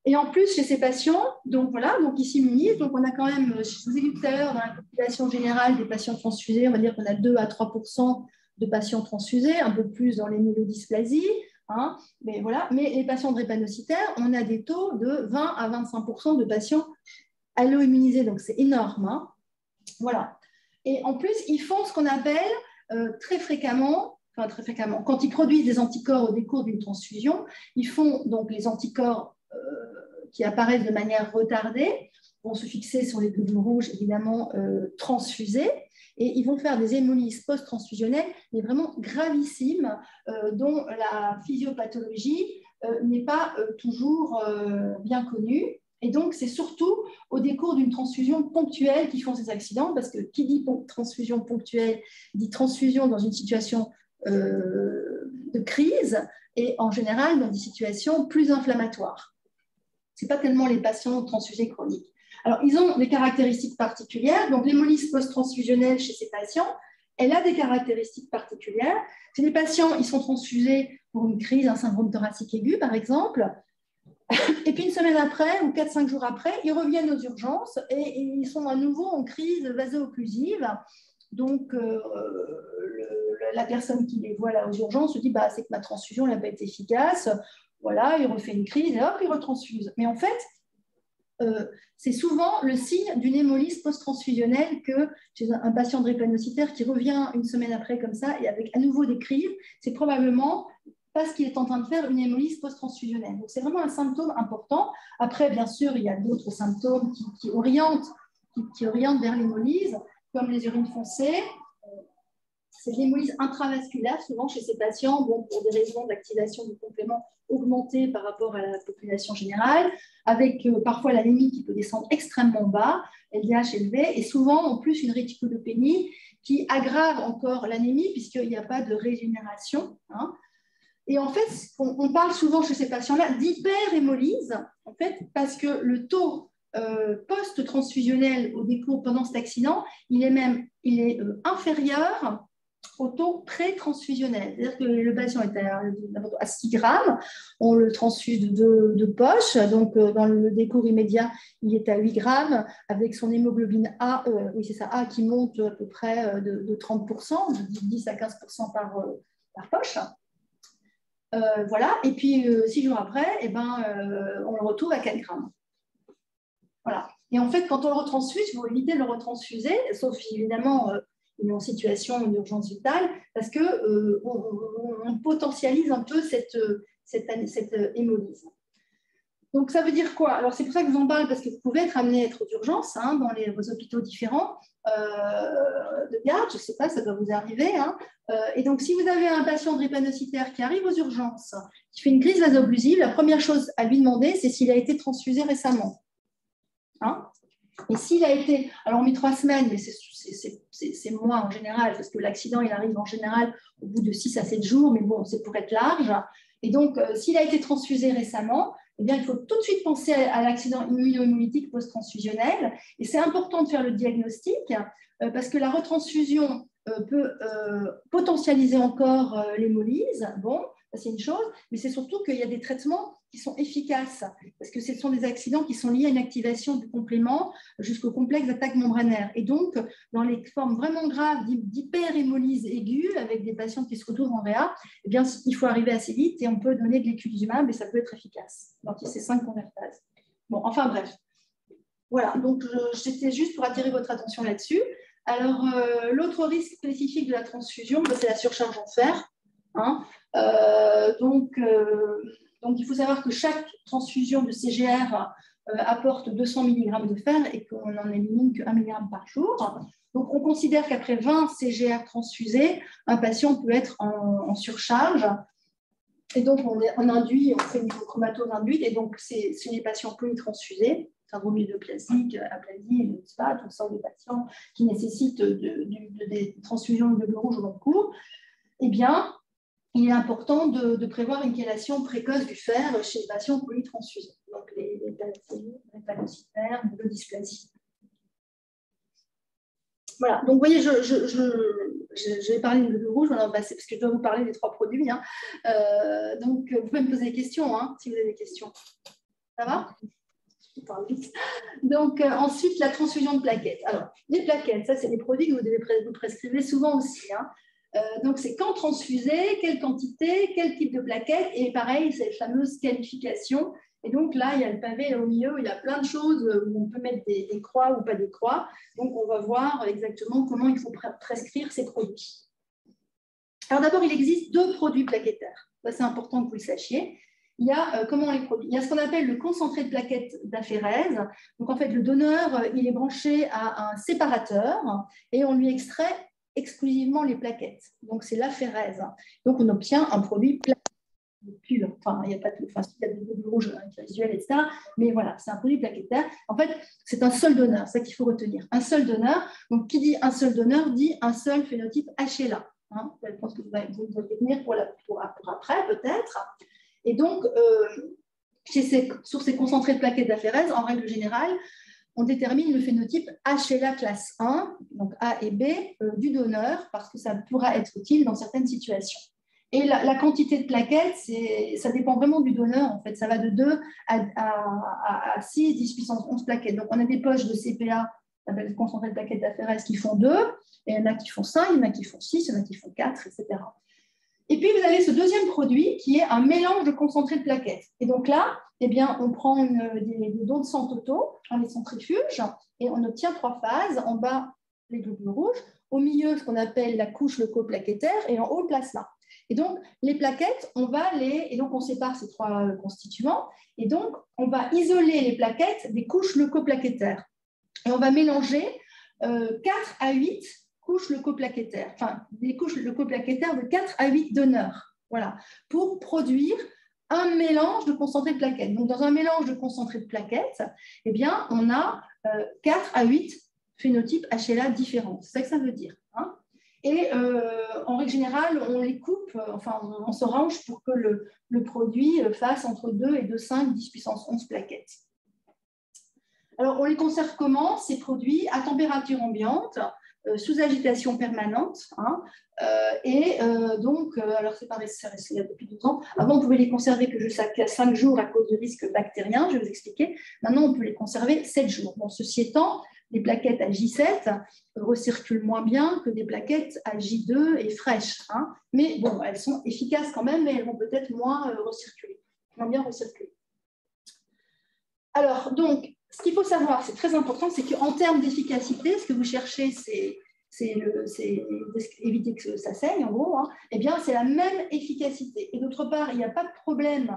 Et en plus, chez ces patients, donc voilà, donc ils s'immunisent. Donc on a quand même, je vous ai dit tout à l'heure, dans la population générale des patients transfusés, on va dire qu'on a 2 à 3% de patients transfusés, un peu plus dans les myélodysplasies. Mais voilà, mais les patients drépanocytaires, on a des taux de 20 à 25% de patients allo-immunisés, donc c'est énorme. Voilà. Et en plus, ils font ce qu'on appelle très fréquemment, quand ils produisent des anticorps au décours d'une transfusion, ils font donc les anticorps qui apparaissent de manière retardée, vont se fixer sur les globules rouges, évidemment, transfusés, et ils vont faire des hémolyses post-transfusionnelles, mais vraiment gravissimes, dont la physiopathologie n'est pas toujours bien connue. Et donc, c'est surtout au décours d'une transfusion ponctuelle qu'ils font ces accidents, parce que qui dit transfusion ponctuelle dit transfusion dans une situation de crise, et en général dans des situations plus inflammatoires. Ce n'est pas tellement les patients transfusés chroniques. Alors, ils ont des caractéristiques particulières. Donc, l'hémolyse post-transfusionnelle chez ces patients, elle a des caractéristiques particulières. C'est des patients, ils sont transfusés pour une crise, un syndrome thoracique aigu, par exemple. Et puis, une semaine après, ou 4-5 jours après, ils reviennent aux urgences et ils sont à nouveau en crise vaso-occlusive. Donc, la personne qui les voit là aux urgences se dit bah, c'est que ma transfusion n'a pas été efficace. Voilà, il refait une crise et hop, il retransfuse. Mais en fait, c'est souvent le signe d'une hémolyse post-transfusionnelle que chez un patient drépanocytaire qui revient une semaine après comme ça et avec à nouveau des crises, c'est probablement parce qu'il est en train de faire une hémolyse post-transfusionnelle. Donc, c'est vraiment un symptôme important. Après, bien sûr, il y a d'autres symptômes qui orientent vers l'hémolyse, comme les urines foncées. C'est l'hémolyse intravasculaire, souvent chez ces patients, pour des raisons d'activation du complément augmentée par rapport à la population générale, avec parfois l'anémie qui peut descendre extrêmement bas, LDH élevé, et souvent en plus une réticulopénie qui aggrave encore l'anémie puisqu'il n'y a pas de régénération. Et en fait, on parle souvent chez ces patients-là d'hyperhémolyse, en fait, parce que le taux post-transfusionnel au décours pendant cet accident, il est inférieur au taux pré-transfusionnel. C'est-à-dire que le patient est à 6 grammes, on le transfuse de poche, donc dans le décours immédiat, il est à 8 grammes, avec son hémoglobine A, A qui monte à peu près de 30%, de 10 à 15% par poche. Voilà, et puis 6 jours après, on le retrouve à 4 grammes. Voilà. Et en fait, quand on le retransfuse, il faut éviter de le retransfuser, sauf évidemment il est en situation d'urgence vitale, parce qu'on potentialise un peu cette cette hémolyse. Donc, ça veut dire quoi? Alors, c'est pour ça que je vous en parle, parce que vous pouvez être amené à être aux urgences dans vos hôpitaux différents de garde, je ne sais pas, ça doit vous arriver. Et donc, si vous avez un patient drépanocytaire qui arrive aux urgences, qui fait une crise vaso-occlusive, la première chose à lui demander, c'est s'il a été transfusé récemment. Et s'il a été, alors on met 3 semaines, mais c'est moins en général, parce que l'accident, il arrive en général au bout de 6 à 7 jours, mais bon, c'est pour être large. Et donc, s'il a été transfusé récemment, eh bien, il faut tout de suite penser à l'accident immunohémolytique post-transfusionnel. Et c'est important de faire le diagnostic, parce que la retransfusion peut potentialiser encore l'hémolyse. Bon, c'est une chose, mais c'est surtout qu'il y a des traitements qui sont efficaces, parce que ce sont des accidents qui sont liés à une activation du complément jusqu'au complexe d'attaque membranaire. Et donc, dans les formes vraiment graves d'hyperhémolyse aiguë, avec des patients qui se retrouvent en réa, eh bien, il faut arriver assez vite et on peut donner de l'éculizumab et ça peut être efficace. Donc, c'est 5 convertases. Bon, enfin bref. Voilà, donc c'était juste pour attirer votre attention là-dessus. Alors, l'autre risque spécifique de la transfusion, c'est la surcharge en fer. Donc, il faut savoir que chaque transfusion de CGR apporte 200 mg de fer et qu'on n'en élimine que 1 mg par jour. Donc, on considère qu'après 20 CGR transfusés, un patient peut être en surcharge. Et donc, on fait une chromatose induite. Et donc, c'est les patients polytransfusés, syndromyéloplastique, aplasie, SPA, tout ça, des patients qui nécessitent des transfusions de globules rouges au long cours. Eh bien, il est important de prévoir une chélation précoce du fer chez les patients polytransfusés, donc les drépanocytaires, les dysplasie. Voilà, donc vous voyez, je vais parler de globules rouges, parce que je dois vous parler des 3 produits. Donc, vous pouvez me poser des questions si vous avez des questions. Ça va? Je parle vite. Donc, ensuite, la transfusion de plaquettes. Alors, les plaquettes, ça, c'est des produits que vous devez vous prescrivez souvent aussi. Donc, c'est quand transfuser, quelle quantité, quel type de plaquettes, et pareil, c'est la fameuse qualification. Et donc là, il y a le pavé au milieu, il y a plein de choses où on peut mettre des croix ou pas des croix. Donc, on va voir exactement comment il faut prescrire ces produits. Alors d'abord, il existe 2 produits plaquettaires. Ça, c'est important que vous le sachiez. Il y a comment on les produit. Il y a ce qu'on appelle le concentré de plaquettes d'aphérèse. Donc, en fait, le donneur, il est branché à un séparateur et on lui extrait exclusivement les plaquettes. Donc, c'est l'aphérèse. Donc, on obtient un produit plaquettaire. Enfin, il n'y a pas de, il y a des globules rouges visuels, etc. Mais voilà, c'est un produit plaquettaire. En fait, c'est un seul donneur, c'est ça qu'il faut retenir. Un seul donneur. Donc, qui dit un seul donneur dit un seul phénotype HLA. Je pense que vous allez venir pour après, peut-être. Et donc, sur ces concentrés de plaquettes d'aphérèse, en règle générale, on détermine le phénotype HLA classe 1, donc A et B, du donneur, parce que ça pourra être utile dans certaines situations. Et la quantité de plaquettes, ça dépend vraiment du donneur, en fait. Ça va de 2 à 6, 10 puissance 11 plaquettes. Donc, on a des poches de CPA, ça s'appelle concentré de plaquettes d'aphérèse, qui font 2, et il y en a qui font 5, il y en a qui font 6, il y en a qui font 4, etc. Et puis, vous avez ce deuxième produit qui est un mélange de concentré de plaquettes. Et donc là, eh bien, on prend des dons de sang totaux, on les centrifuge et on obtient 3 phases. En bas, les globules rouges. Au milieu, ce qu'on appelle la couche leucoplaquettaire et en haut, le plasma. Et donc, les plaquettes, et donc on sépare ces 3 constituants. Et donc, on va isoler les plaquettes des couches leucoplaquettaires. Et on va mélanger 4 à 8 couches leucoplaquettaires, enfin des couches leucoplaquettaires de 4 à 8 donneurs, voilà, pour produire un mélange de concentré de plaquettes. Donc, dans un mélange de concentré de plaquettes, eh bien, on a 4 à 8 phénotypes HLA différents. C'est ça que ça veut dire. Et en règle générale, on les coupe, on se range pour que le produit fasse entre 2 et 2,5, 10 puissance 11 plaquettes. Alors, on les conserve comment, ces produits? À température ambiante, sous agitation permanente. Alors c'est pareil, ça reste là depuis 12 ans. Avant, on pouvait les conserver que jusqu'à 5 jours à cause du risque bactérien, je vais vous expliquer. Maintenant, on peut les conserver 7 jours. Bon, ceci étant, les plaquettes à J7 recirculent moins bien que des plaquettes à J2 et fraîches. Mais bon, elles sont efficaces quand même, mais elles vont peut-être moins bien recirculer. Alors, donc, ce qu'il faut savoir, c'est très important, c'est qu'en termes d'efficacité, ce que vous cherchez, c'est c'est éviter que ça saigne, en gros, hein, eh bien, c'est la même efficacité. Et d'autre part, il n'y a pas de problème.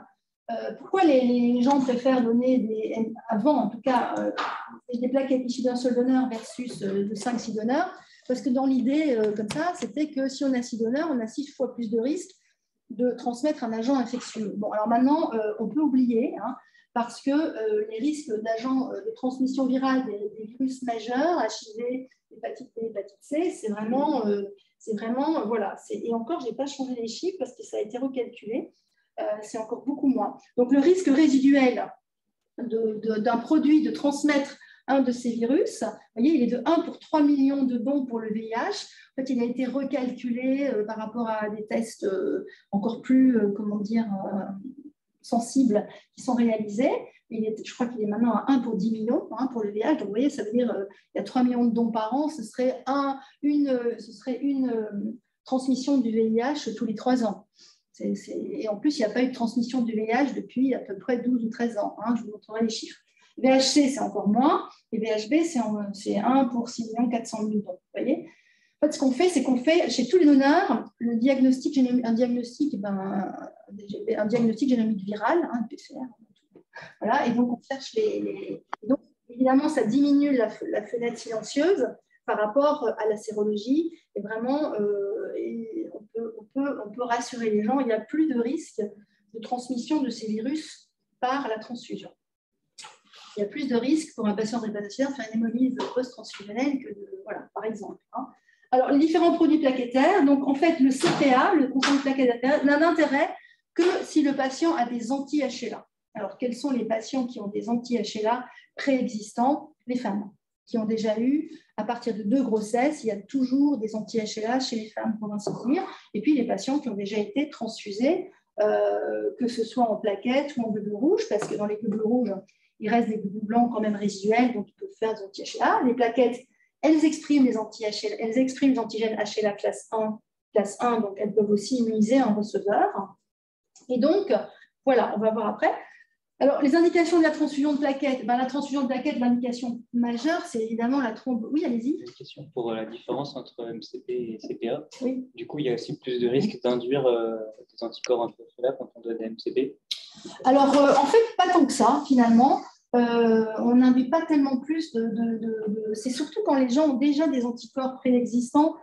Pourquoi les gens préfèrent donner, avant en tout cas, des plaquettes issues d'un seul donneur versus de 5-6 donneurs? Parce que dans l'idée, comme ça, c'était que si on a 6 donneurs, on a 6 fois plus de risques de transmettre un agent infectieux. Bon, alors maintenant, on peut oublier, hein, parce que les risques d'agents de transmission virale des virus majeurs, HIV, hépatite B, hépatite C, c'est vraiment, voilà. Et encore, je n'ai pas changé les chiffres parce que ça a été recalculé. C'est encore beaucoup moins. Donc, le risque résiduel d'un produit de transmettre un de ces virus, vous voyez, il est de 1 pour 3 millions de dons pour le VIH. En fait, il a été recalculé par rapport à des tests encore plus, comment dire, sensibles qui sont réalisés. Je crois qu'il est maintenant à 1 pour 10 millions, hein, pour le VIH. Donc, vous voyez, ça veut dire il y a 3 millions de dons par an. Ce serait une transmission du VIH tous les 3 ans. Et en plus, il n'y a pas eu de transmission du VIH depuis à peu près 12 ou 13 ans. Hein, je vous montrerai les chiffres. VHC, c'est encore moins. Et VHB, c'est 1 pour 6 400 000 dons. Vous voyez ? En fait, ce qu'on fait, c'est qu'on fait chez tous les donneurs un diagnostic génomique viral, hein, PCR. Voilà, et donc on cherche donc, évidemment, ça diminue la fenêtre silencieuse par rapport à la sérologie. Et vraiment, on peut rassurer les gens, il n'y a plus de risque de transmission de ces virus par la transfusion. Il y a plus de risque pour un patient drépanocytaire de faire une hémolyse post-transfusionnelle que voilà, par exemple. Hein. Alors, les différents produits plaquettaires, donc en fait, le CPA, le concentré plaquettaire, n'a d'intérêt que si le patient a des anti-HLA. Alors, quels sont les patients qui ont des anti-HLA préexistants? Les femmes qui ont déjà eu, à partir de 2 grossesses, il y a toujours des anti-HLA chez les femmes, pour ainsi dire. Et puis, les patients qui ont déjà été transfusés, que ce soit en plaquettes ou en globules rouges, parce que dans les globules rouges, il reste des globules blancs quand même résiduels, donc ils peuvent faire des anti-HLA. Les plaquettes, elles expriment les anti-HLA, elles expriment les antigènes HLA classe 1, donc elles peuvent aussi immuniser un receveur. Et donc, voilà, on va voir après. Alors, les indications de la transfusion de plaquettes, la transfusion de plaquettes, l'indication majeure, c'est évidemment la thrombose. Oui, allez-y. Une question pour la différence entre MCP et CPA. Oui. Du coup, il y a aussi plus de risques d'induire des anticorps anti-HLA quand on donne des MCP. Alors, en fait, pas tant que ça, finalement. On n'induit pas tellement plus c'est surtout quand les gens ont déjà des anticorps préexistants,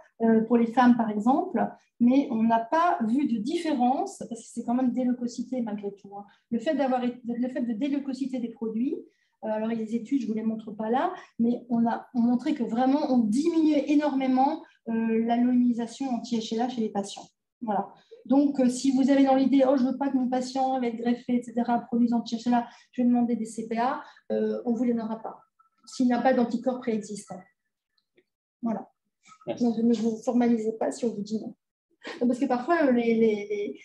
pour les femmes par exemple, mais on n'a pas vu de différence, parce que c'est quand même déleucocyté malgré tout. Hein. Le fait de déleucocyter des produits, alors les études, je ne vous les montre pas là, mais on montré que vraiment on diminuait énormément l'allonisation anti-HLA chez les patients. Voilà. Donc, si vous avez dans l'idée, oh, je ne veux pas que mon patient va être greffé, etc., produise anti-HLA, je vais demander des CPA, on ne vous les donnera pas, s'il n'a pas d'anticorps préexistant. Voilà. Donc, ne vous formalisez pas si on vous dit non. Parce que parfois, les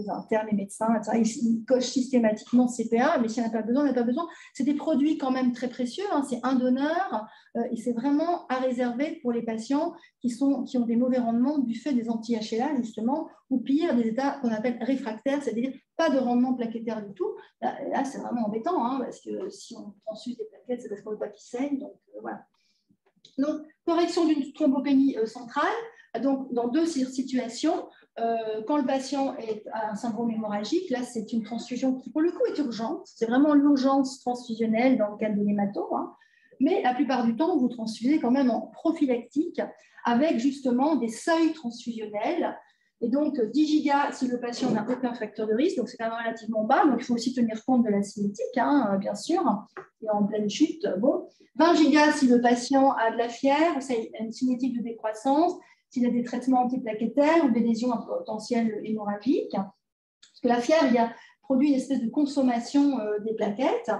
internes, les médecins, etc., ils cochent systématiquement CPA, mais s'il n'y en a pas besoin, on n'a pas besoin. C'est des produits quand même très précieux, hein, c'est un donneur, et c'est vraiment à réserver pour les patients qui ont des mauvais rendements du fait des anti-HLA, justement, ou pire, des états qu'on appelle réfractaires, c'est-à-dire pas de rendement plaquettaire du tout. Là c'est vraiment embêtant, hein, parce que si on transfuse des plaquettes, c'est parce qu'on ne veut pas qu'ils saignent, donc voilà. Donc, correction d'une thrombopénie centrale. Donc, dans 2 situations, quand le patient a un syndrome hémorragique, là, c'est une transfusion qui, pour le coup, est urgente. C'est vraiment l'urgence transfusionnelle dans le cadre de l'hémato. Hein. Mais la plupart du temps, vous transfusez quand même en prophylactique avec justement des seuils transfusionnels. Et donc, 10 gigas si le patient n'a aucun facteur de risque, donc c'est quand même relativement bas. Donc, il faut aussi tenir compte de la cinétique, hein, bien sûr, et en pleine chute. Bon. 20 gigas si le patient a de la fièvre, c'est une cinétique de décroissance, s'il a des traitements antiplaquettaires ou des lésions à potentiel hémorragique. Parce que la fièvre, produit une espèce de consommation des plaquettes.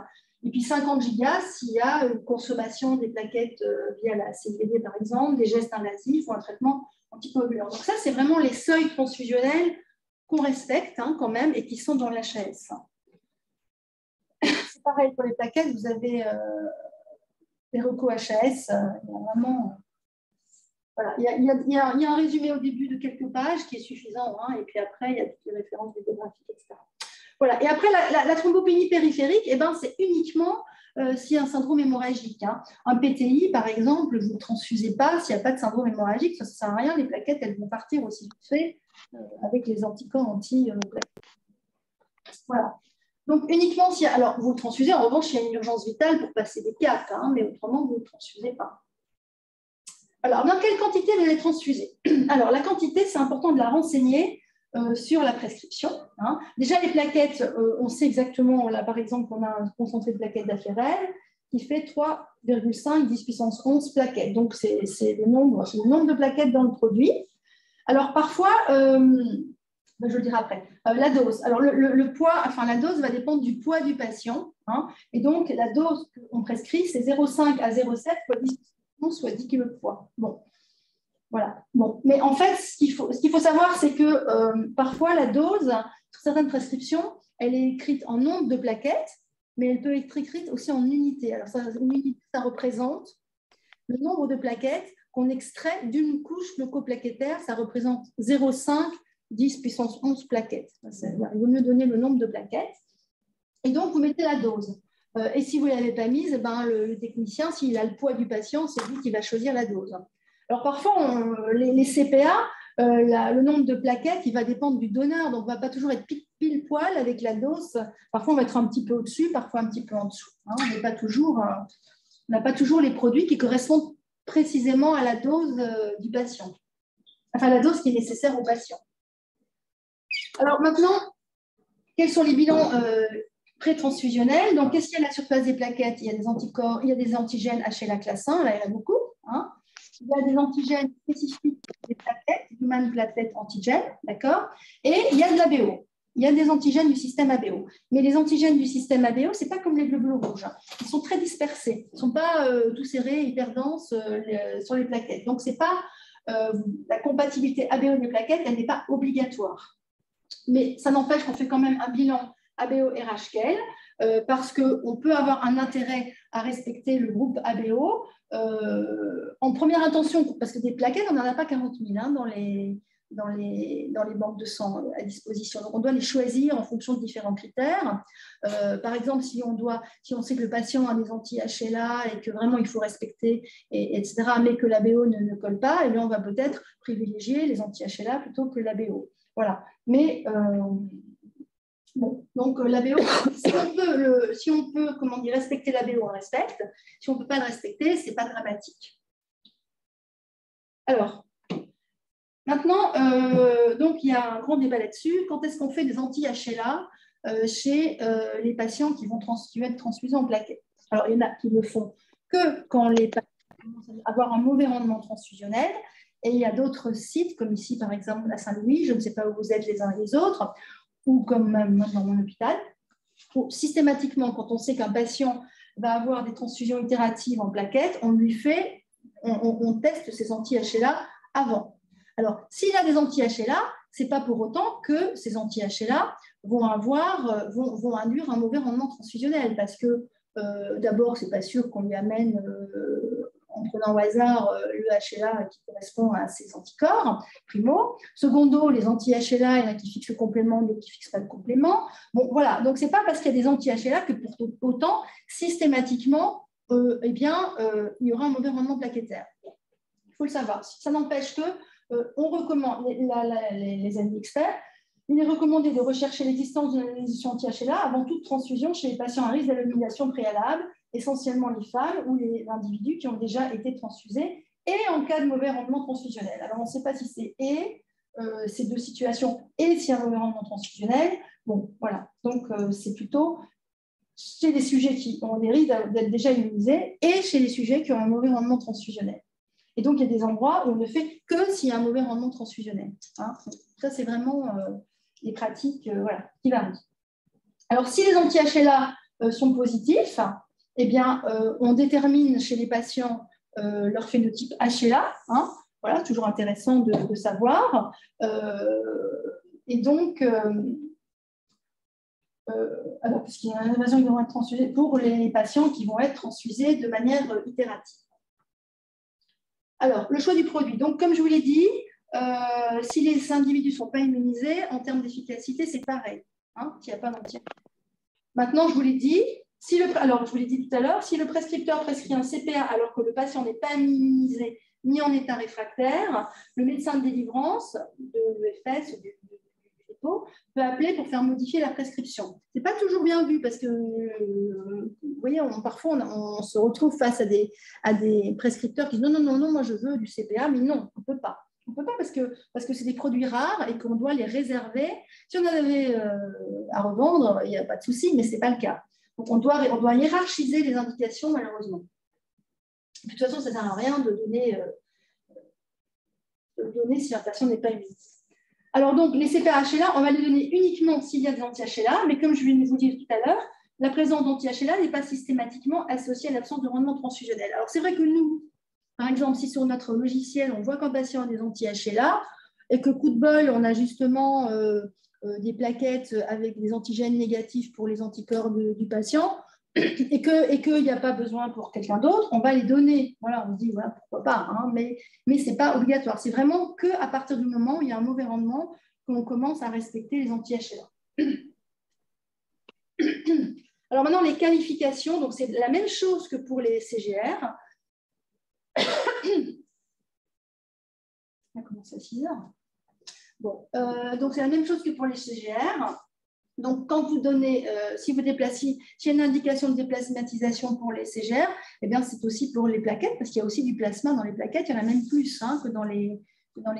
Et puis 50 gigas s'il y a une consommation des plaquettes via la CVD, par exemple, des gestes invasifs ou un traitement anticoagulant. Donc ça, c'est vraiment les seuils transfusionnels qu'on respecte, hein, quand même, et qui sont dans l'HAS. C'est pareil pour les plaquettes, vous avez les recos HAS, il y a vraiment... Voilà. Il y a un résumé au début de quelques pages qui est suffisant, hein, et puis après, il y a toutes les références bibliographiques, etc. Voilà. Et après, la thrombopénie périphérique, eh ben, c'est uniquement s'il y a un syndrome hémorragique. Hein. Un PTI, par exemple, vous ne transfusez pas s'il n'y a pas de syndrome hémorragique, ça ne sert à rien, les plaquettes, elles vont partir aussi vite fait avec les anticorps anti-plaquettes. Voilà. Donc, uniquement si... Alors, vous le transfusez, en revanche, il y a une urgence vitale pour passer des caps, hein, mais autrement, vous ne le transfusez pas. Alors, dans quelle quantité vous allez transfuser? Alors, la quantité, c'est important de la renseigner sur la prescription. Hein. Déjà, les plaquettes, on sait exactement, là, par exemple, on a un concentré de plaquettes d'aférel qui fait 3,5 10 puissance 11 plaquettes. Donc, c'est le nombre de plaquettes dans le produit. Alors, parfois... je le dirai après. La dose. Alors, le poids, enfin, la dose va dépendre du poids du patient. Hein, et donc, la dose qu'on prescrit, c'est 0,5 à 0,7 fois 10, soit 10 kg de poids. Bon, voilà. Bon. Mais en fait, ce qu'il faut savoir, c'est que parfois, la dose, sur certaines prescriptions, elle est écrite en nombre de plaquettes, mais elle peut être écrite aussi en unités. Alors, une unité, ça représente le nombre de plaquettes qu'on extrait d'une couche leucoplaquettaire. Ça représente 0,5 10 puissance 11 plaquettes. Il vaut mieux donner le nombre de plaquettes. Et donc, vous mettez la dose. Et si vous ne l'avez pas mise, ben, le technicien, s'il a le poids du patient, c'est lui qui va choisir la dose. Alors, parfois, les CPA, le nombre de plaquettes, il va dépendre du donneur. Donc, on ne va pas toujours être pile poil avec la dose. Parfois, on va être un petit peu au-dessus, parfois un petit peu en dessous. Hein. On n'a pas toujours les produits qui correspondent précisément à la dose du patient. Enfin, la dose qui est nécessaire au patient. Alors maintenant, quels sont les bilans pré-transfusionnels? Donc, qu'est-ce qu'il y a à la surface des plaquettes? Il y a des anticorps, il y a des antigènes HLA classe 1, là il y en a beaucoup. Hein. Il y a des antigènes spécifiques des plaquettes, human platelet antigène, d'accord? Et il y a de l'ABO. Il y a des antigènes du système ABO. Mais les antigènes du système ABO, ce n'est pas comme les globules rouges. Hein. Ils sont très dispersés. Ils ne sont pas tout serrés, hyper denses sur les plaquettes. Donc, c'est pas la compatibilité ABO des plaquettes, elle n'est pas obligatoire. Mais ça n'empêche qu'on fait quand même un bilan ABO-RHKL parce qu'on peut avoir un intérêt à respecter le groupe ABO en première intention, parce que des plaquettes, on n'en a pas 40 000 hein, dans les banques de sang à disposition. Donc, on doit les choisir en fonction de différents critères. Par exemple, si on sait que le patient a des anti-HLA et que vraiment il faut respecter, etc., mais que l'ABO ne colle pas, eh bien, on va peut-être privilégier les anti-HLA plutôt que l'ABO. Voilà. Mais, bon, donc l'ABO, si on peut comment dire, respecter l'ABO, on respecte. Si on ne peut pas le respecter, ce n'est pas dramatique. Alors, maintenant, donc, il y a un grand débat là-dessus. Quand est-ce qu'on fait des anti-HLA chez les patients qui vont être transfusés en plaquettes? Alors, il y en a qui ne le font que quand les patients commencent à avoir un mauvais rendement transfusionnel. Et il y a d'autres sites, comme ici, par exemple, à Saint-Louis, je ne sais pas où vous êtes les uns et les autres, ou comme même dans mon hôpital, où systématiquement, quand on sait qu'un patient va avoir des transfusions itératives en plaquettes, on teste ces anti-HLA avant. Alors, s'il a des anti-HLA, ce n'est pas pour autant que ces anti-HLA vont induire un mauvais rendement transfusionnel, parce que d'abord, ce n'est pas sûr qu'on lui amène, en prenant au hasard le HLA qui correspond à ces anticorps, primo. Secondo, les anti-HLA, il y en a qui fixent le complément, d'autres qui ne fixent pas le complément. Bon, voilà, donc ce n'est pas parce qu'il y a des anti-HLA que pour autant, systématiquement, il y aura un mauvais rendement plaquettaire. Il faut le savoir. Ça n'empêche que on recommande, les amis experts, il est recommandé de rechercher l'existence d'une analyse anti-HLA avant toute transfusion chez les patients à risque d'élimination préalable, essentiellement les femmes ou les individus qui ont déjà été transfusés, et en cas de mauvais rendement transfusionnel. Alors, on ne sait pas si c'est ces deux situations et s'il y a un mauvais rendement transfusionnel. Bon, voilà. Donc, c'est plutôt chez les sujets qui ont des risques d'être déjà immunisés et chez les sujets qui ont un mauvais rendement transfusionnel. Et donc, il y a des endroits où on ne fait que s'il y a un mauvais rendement transfusionnel. Hein. Ça, c'est vraiment les pratiques qui varient. Alors, si les anti-HLA sont positifs, eh bien, on détermine chez les patients leur phénotype HLA. Hein. Voilà, toujours intéressant de savoir. Et donc, alors, puisqu'il y a une invasion qui vont être transfusée pour les patients qui vont être transfusés de manière itérative. Alors, le choix du produit. Donc, comme je vous l'ai dit, si les individus ne sont pas immunisés, en termes d'efficacité, c'est pareil. Hein, s'il n'y a pas d'anti-HLA. Maintenant, je vous l'ai dit, Alors, je vous l'ai dit tout à l'heure, si le prescripteur prescrit un CPA alors que le patient n'est pas immunisé ni en état réfractaire, le médecin de délivrance de l'EFS ou du dépôt peut appeler pour faire modifier la prescription. Ce n'est pas toujours bien vu parce que, vous voyez, parfois on se retrouve face à des prescripteurs qui disent non, moi je veux du CPA, mais non, on ne peut pas. On ne peut pas parce que c'est des produits rares et qu'on doit les réserver. Si on en avait à revendre, il n'y a pas de souci, mais ce n'est pas le cas. Donc, on doit hiérarchiser les indications, malheureusement. De toute façon, ça ne sert à rien de donner si un patient n'est pas immunisé. Alors, donc, les CPA-HLA, on va les donner uniquement s'il y a des anti-HLA, mais comme je viens de vous dire tout à l'heure, la présence d'anti-HLA n'est pas systématiquement associée à l'absence de rendement transfusionnel. Alors, c'est vrai que nous, par exemple, si sur notre logiciel, on voit qu'un patient a des anti-HLA et que coup de bol, on a justement des plaquettes avec des antigènes négatifs pour les anticorps du patient et qu'il n'y a pas besoin pour quelqu'un d'autre, on va les donner. Voilà, on se dit, voilà, pourquoi pas, hein, mais ce n'est pas obligatoire. C'est vraiment qu'à partir du moment où il y a un mauvais rendement qu'on commence à respecter les anti-HLA. Alors maintenant, les qualifications, donc c'est la même chose que pour les CGR. On a commencé à 6 heures. Bon, donc c'est la même chose que pour les CGR. Donc, quand vous donnez, si vous déplacez, s'il y a une indication de déplasmatisation pour les CGR, eh bien, c'est aussi pour les plaquettes, parce qu'il y a aussi du plasma dans les plaquettes, il y en a même plus hein, que dans les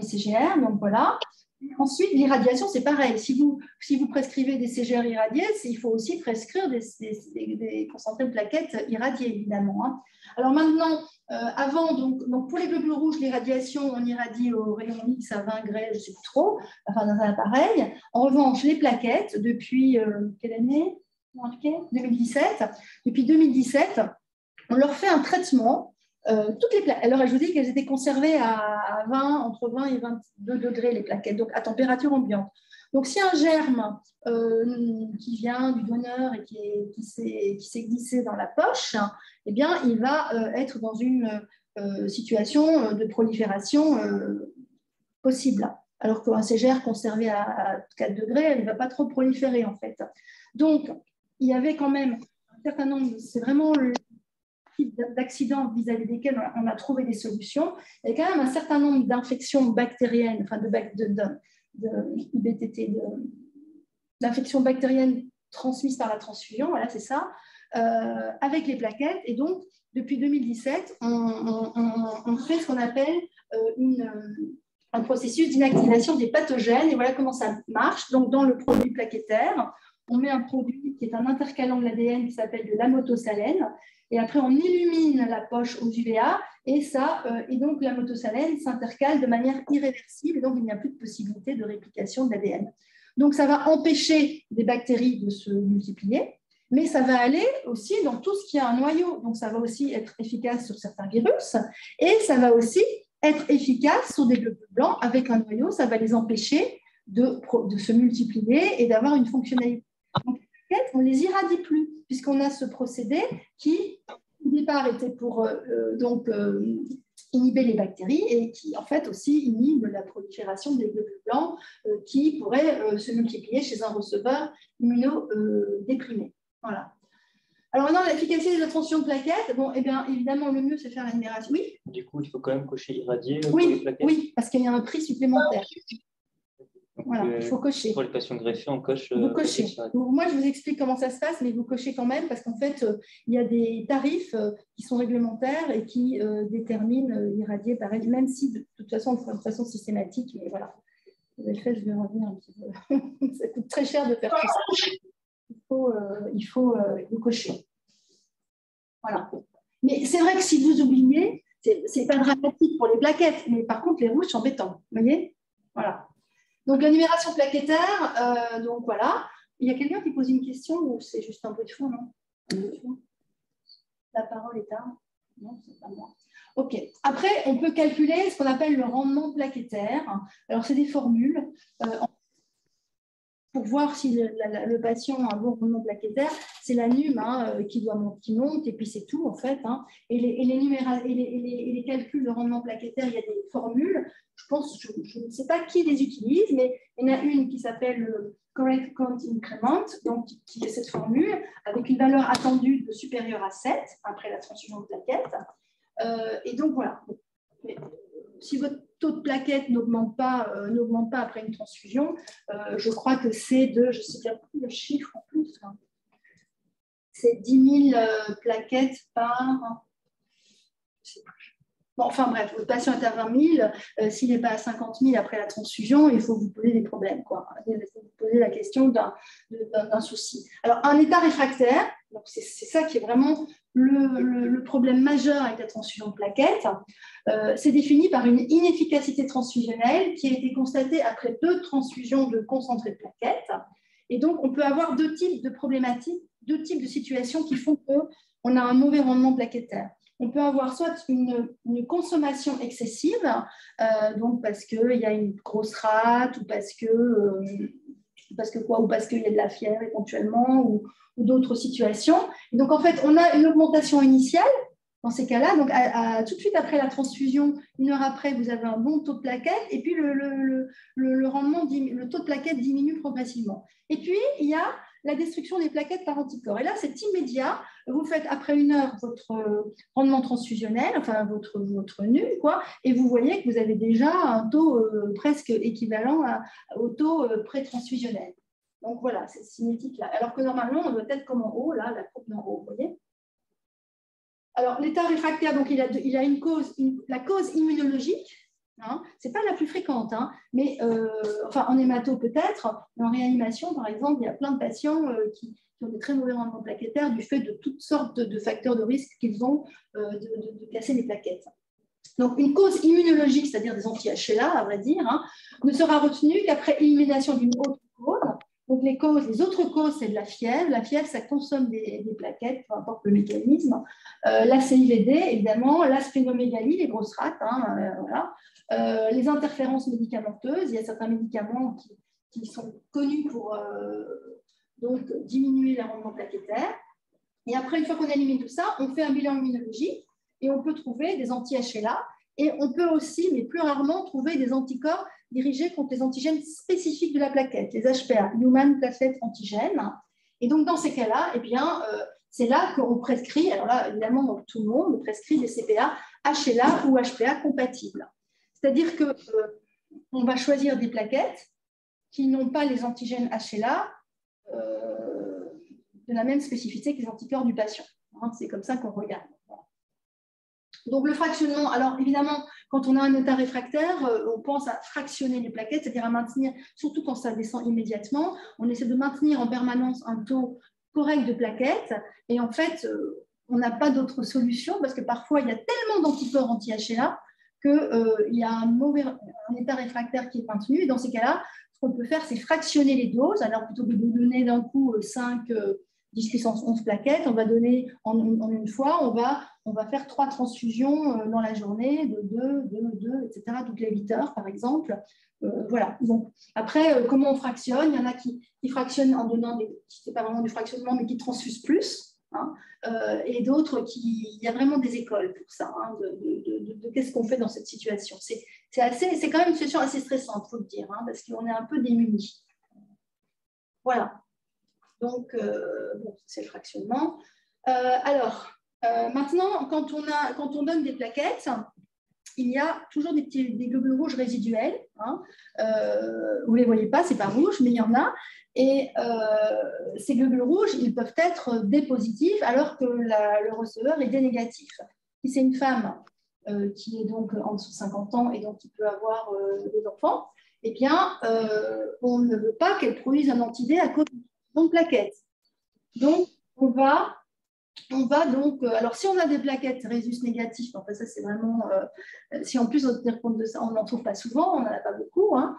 CGR. Donc, voilà. Et ensuite, l'irradiation, c'est pareil. Si vous prescrivez des CGR irradiés, il faut aussi prescrire des concentrés de plaquettes irradiées, évidemment. Hein. Alors maintenant, avant, donc pour les globules rouges, l'irradiation, on irradie au rayon X à 20 degrés, je ne sais plus trop, enfin dans un appareil. En revanche, les plaquettes, depuis quelle année 2017. Depuis 2017, on leur fait un traitement. Toutes les plaquettes. Alors, je vous dis qu'elles étaient conservées à 20, entre 20 et 22 degrés, les plaquettes, donc à température ambiante. Donc, si un germe qui vient du donneur et qui s'est glissé dans la poche, eh bien, il va être dans une situation de prolifération possible. Alors qu'un CGR conservé à 4 degrés, il ne va pas trop proliférer, en fait. Donc, il y avait quand même un certain nombre, c'est vraiment le d'accidents vis-à-vis desquels on a trouvé des solutions. Il y a quand même un certain nombre d'infections bactériennes, enfin d'infections bactériennes transmises par la transfusion, voilà, c'est ça, avec les plaquettes. Et donc, depuis 2017, on fait ce qu'on appelle un processus d'inactivation des pathogènes. Et voilà comment ça marche. Donc, dans le produit plaquettaire, on met un produit qui est un intercalant de l'ADN qui s'appelle de l'amotosalen. Et après, on illumine la poche aux UVA et donc l'amotosalen s'intercale de manière irréversible. Et donc, il n'y a plus de possibilité de réplication de l'ADN. Donc, ça va empêcher des bactéries de se multiplier, mais ça va aller aussi dans tout ce qui a un noyau. Donc, ça va aussi être efficace sur certains virus et ça va aussi être efficace sur des globules blancs avec un noyau. Ça va les empêcher de se multiplier et d'avoir une fonctionnalité. Donc, on ne les irradie plus, puisqu'on a ce procédé qui, au départ, était pour inhiber les bactéries et qui, en fait, aussi inhibe la prolifération des globules blancs qui pourraient se multiplier chez un receveur immunodéprimé. Voilà. Alors maintenant, l'efficacité de la transfusion de plaquettes, bon, eh bien, évidemment, le mieux, c'est faire l'admiration. Oui. Du coup, il faut quand même cocher irradié pour les plaquettes. Oui, parce qu'il y a un prix supplémentaire. Donc, voilà, il faut cocher. Pour les patients greffés, on coche. Vous cochez. Donc, moi, je vous explique comment ça se passe, mais vous cochez quand même parce qu'en fait, il y a des tarifs qui sont réglementaires et qui déterminent l'irradié pareil, même si de toute façon, on le fait de façon systématique. Mais voilà, vous avez fait, je vais revenir un petit peu. Ça coûte très cher de faire tout ça. Il faut vous cocher. Voilà. Mais c'est vrai que si vous oubliez, c'est pas dramatique pour les plaquettes, mais par contre, les rouges sont embêtants. Vous voyez? Voilà. Donc, la numération plaquettaire, donc voilà. Il y a quelqu'un qui pose une question ou c'est juste un bruit de fond, non? La parole est à... Non, c'est pas moi. OK. Après, on peut calculer ce qu'on appelle le rendement plaquettaire. Alors, c'est des formules. Pour voir si le patient a un bon rendement plaquettaire, c'est la NUM qui monte, et puis c'est tout, en fait. Hein. Et les calculs de rendement plaquettaire, il y a des formules. Je ne sais pas qui les utilise, mais il y en a une qui s'appelle le Correct Count Increment, donc qui est cette formule, avec une valeur attendue de supérieure à 7 après la transfusion de plaquettes. Et donc, voilà. Mais, si votre taux de plaquettes n'augmente pas après une transfusion, je crois que c'est de, je ne sais pas le chiffre en plus, hein. C'est 10 000 plaquettes par... Je sais plus. Bon, enfin bref, votre patient est à 20 000, s'il n'est pas à 50 000 après la transfusion, il faut vous poser des problèmes, quoi. Il faut vous poser la question d'un souci. Alors, un état réfractaire, c'est ça qui est vraiment le problème majeur avec la transfusion de plaquettes, c'est défini par une inefficacité transfusionnelle qui a été constatée après 2 transfusions de concentré de plaquettes. Et donc, on peut avoir 2 types de problématiques, 2 types de situations qui font qu'on a un mauvais rendement plaquettaire. On peut avoir soit une consommation excessive, donc parce qu'il y a une grosse rate, ou parce qu'il y a de la fièvre éventuellement, ou d'autres situations. Et donc, en fait, on a une augmentation initiale dans ces cas-là. Donc, tout de suite après la transfusion, 1 heure après, vous avez un bon taux de plaquettes, et puis le rendement, le taux de plaquettes diminue progressivement. Et puis, il y a la destruction des plaquettes par anticorps. Et là, c'est immédiat. Vous faites après 1 heure votre rendement transfusionnel, enfin votre NUM, quoi, et vous voyez que vous avez déjà un taux presque équivalent au taux pré-transfusionnel. Donc voilà, c'est cinétique là. Alors que normalement, on doit être comme en haut, là, la courbe en haut, vous voyez. Alors, l'état réfractaire, donc il a une cause, la cause immunologique. Hein, ce n'est pas la plus fréquente, hein, mais enfin en hémato peut-être, mais en réanimation, par exemple, il y a plein de patients qui ont des très mauvais rendements plaquettaires du fait de toutes sortes de facteurs de risque qu'ils ont de casser les plaquettes. Donc, une cause immunologique, c'est-à-dire des anti-HLA, à vrai dire, hein, ne sera retenue qu'après élimination d'une autre cause. Donc, les autres causes, c'est de la fièvre. La fièvre, ça consomme des plaquettes, peu importe le mécanisme. La CIVD, évidemment, la splénomégalie, les grosses rates, hein, voilà. Les interférences médicamenteuses, il y a certains médicaments qui sont connus pour donc, diminuer les rendements plaquettaires. Et après, une fois qu'on élimine tout ça, on fait un bilan immunologique et on peut trouver des anti-HLA. Et on peut aussi, mais plus rarement, trouver des anticorps dirigés contre les antigènes spécifiques de la plaquette, les HPA, Human Platelet Antigen. Et donc, dans ces cas-là, eh bien, c'est là qu'on prescrit, alors là, évidemment, tout le monde prescrit des CPA HLA ou HPA compatibles. C'est-à-dire qu'on va choisir des plaquettes qui n'ont pas les antigènes HLA de la même spécificité que les anticorps du patient. Hein, c'est comme ça qu'on regarde. Donc, le fractionnement, alors évidemment, quand on a un état réfractaire, on pense à fractionner les plaquettes, c'est-à-dire à maintenir, surtout quand ça descend immédiatement, on essaie de maintenir en permanence un taux correct de plaquettes. Et en fait, on n'a pas d'autre solution parce que parfois, il y a tellement d'anticorps anti-HLA qu'il y a un état réfractaire qui est maintenu. Et dans ces cas-là, ce qu'on peut faire, c'est fractionner les doses. Alors, plutôt que de donner d'un coup 5, 10 puissance 11 plaquettes, on va donner en une fois, on va faire 3 transfusions dans la journée, de 2, etc., toutes les 8 heures, par exemple. Voilà. Donc, après, comment on fractionne? Il y en a qui fractionnent en donnant c'est pas vraiment du fractionnement, mais qui transfusent plus. Hein, et d'autres il y a vraiment des écoles pour ça, hein, de qu'est-ce qu'on fait dans cette situation. C'est quand même une situation assez stressante, il faut le dire, hein, parce qu'on est un peu démunis. Voilà. Donc, bon, c'est le fractionnement. Alors, maintenant, quand on donne des plaquettes, il y a toujours des globules rouges résiduels. Hein. Vous ne les voyez pas, ce n'est pas rouge, mais il y en a. Et ces globules rouges, ils peuvent être D positifs alors que le receveur est D négatif. Si c'est une femme qui est donc en dessous de 50 ans et donc qui peut avoir des enfants, eh bien, on ne veut pas qu'elle produise un anti-D à cause de plaquettes. Donc, on va donc, alors si on a des plaquettes résus négatifs, enfin ça c'est vraiment, si en plus on tenir compte de ça, on n'en trouve pas souvent, on n'en a pas beaucoup, hein,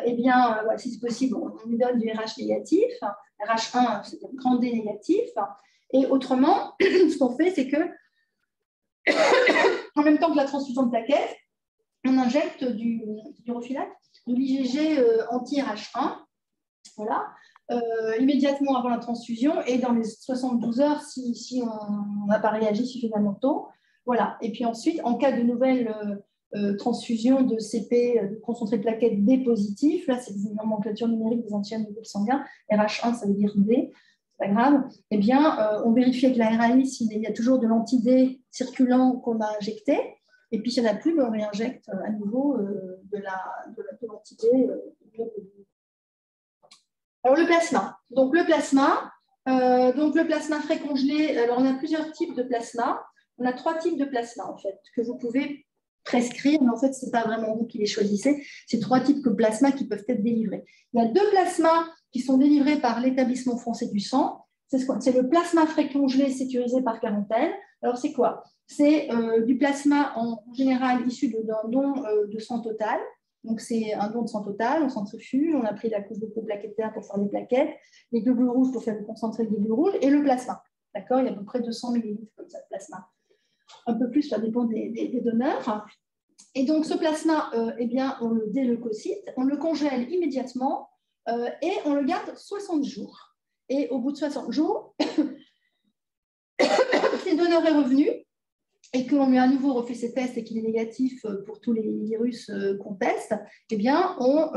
eh bien, voilà, si c'est possible, on lui donne du RH négatif, RH1, c'est-à-dire grand D négatif, et autrement, ce qu'on fait, c'est que, en même temps que la transfusion de plaquettes, on injecte du Refilac, de l'IgG anti-RH1, voilà, immédiatement avant la transfusion et dans les 72 heures si on n'a pas réagi suffisamment tôt. Voilà. Et puis ensuite, en cas de nouvelle transfusion de CP, de concentré de plaquettes D positif, là c'est des nomenclatures numériques des antigènes de groupe sanguin, RH1 ça veut dire D, c'est pas grave, eh bien on vérifie avec la RAI s'il y a toujours de l'anti-D circulant qu'on a injecté, et puis s'il n'y en a plus, on réinjecte à nouveau de l'anti-D. Alors le plasma. Donc le plasma frais congelé, alors on a plusieurs types de plasma. On a 3 types de plasma en fait, que vous pouvez prescrire, mais en fait, ce n'est pas vraiment vous qui les choisissez. C'est 3 types de plasma qui peuvent être délivrés. Il y a 2 plasmas qui sont délivrés par l'établissement français du sang. C'est le plasma frais congelé sécurisé par quarantaine. Alors c'est quoi? C'est du plasma en général issu d'un don de sang total. Donc, c'est un don de sang total, on centrifuge, on a pris la couche de peau plaquettaire pour faire les plaquettes, les globules rouges pour faire le concentré de globules rouges et le plasma. D'accord? Il y a à peu près 200 millilitres comme ça de plasma. Un peu plus, ça dépend des donneurs. Et donc, ce plasma, eh bien, on le déleucocyte, on le congèle immédiatement et on le garde 60 jours. Et au bout de 60 jours, si le donneur est revenu, et qu'on lui a à nouveau refait ses tests et qu'il est négatif pour tous les virus qu'on teste, eh bien, on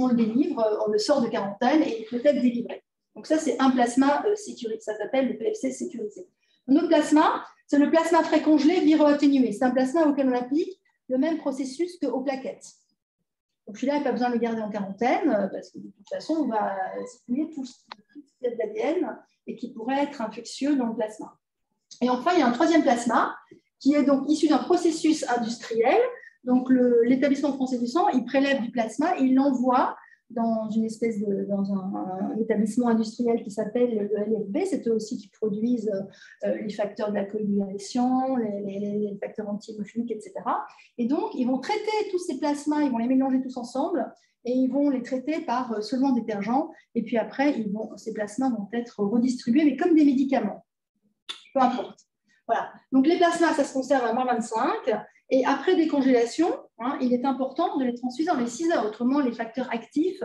le délivre, on le sort de quarantaine et il peut être délivré. Donc ça, c'est un plasma sécurisé, ça s'appelle le PFC sécurisé. Un autre plasma, c'est le plasma frais congelé viro-atténué. C'est un plasma auquel on applique le même processus qu'aux plaquettes. Donc celui-là, il n'y a pas besoin de le garder en quarantaine parce que de toute façon, on va circuler tout ce qui est de l'ADN et qui pourrait être infectieux dans le plasma. Et enfin, il y a un 3e plasma qui est donc issu d'un processus industriel. Donc, l'établissement français du sang, il prélève du plasma, il l'envoie dans un établissement industriel qui s'appelle le LFB. C'est eux aussi qui produisent les facteurs de la coagulation, les facteurs anti-hémophiliques, etc. Et donc, ils vont traiter tous ces plasmas, ils vont les mélanger tous ensemble et ils vont les traiter par solvant détergent. Et puis après, ces plasmas vont être redistribués, mais comme des médicaments. Peu importe. Voilà. Donc, les plasmas, ça se conserve à -25. Et après décongélation, il est important de les transfuser dans les 6 heures. Autrement, les facteurs actifs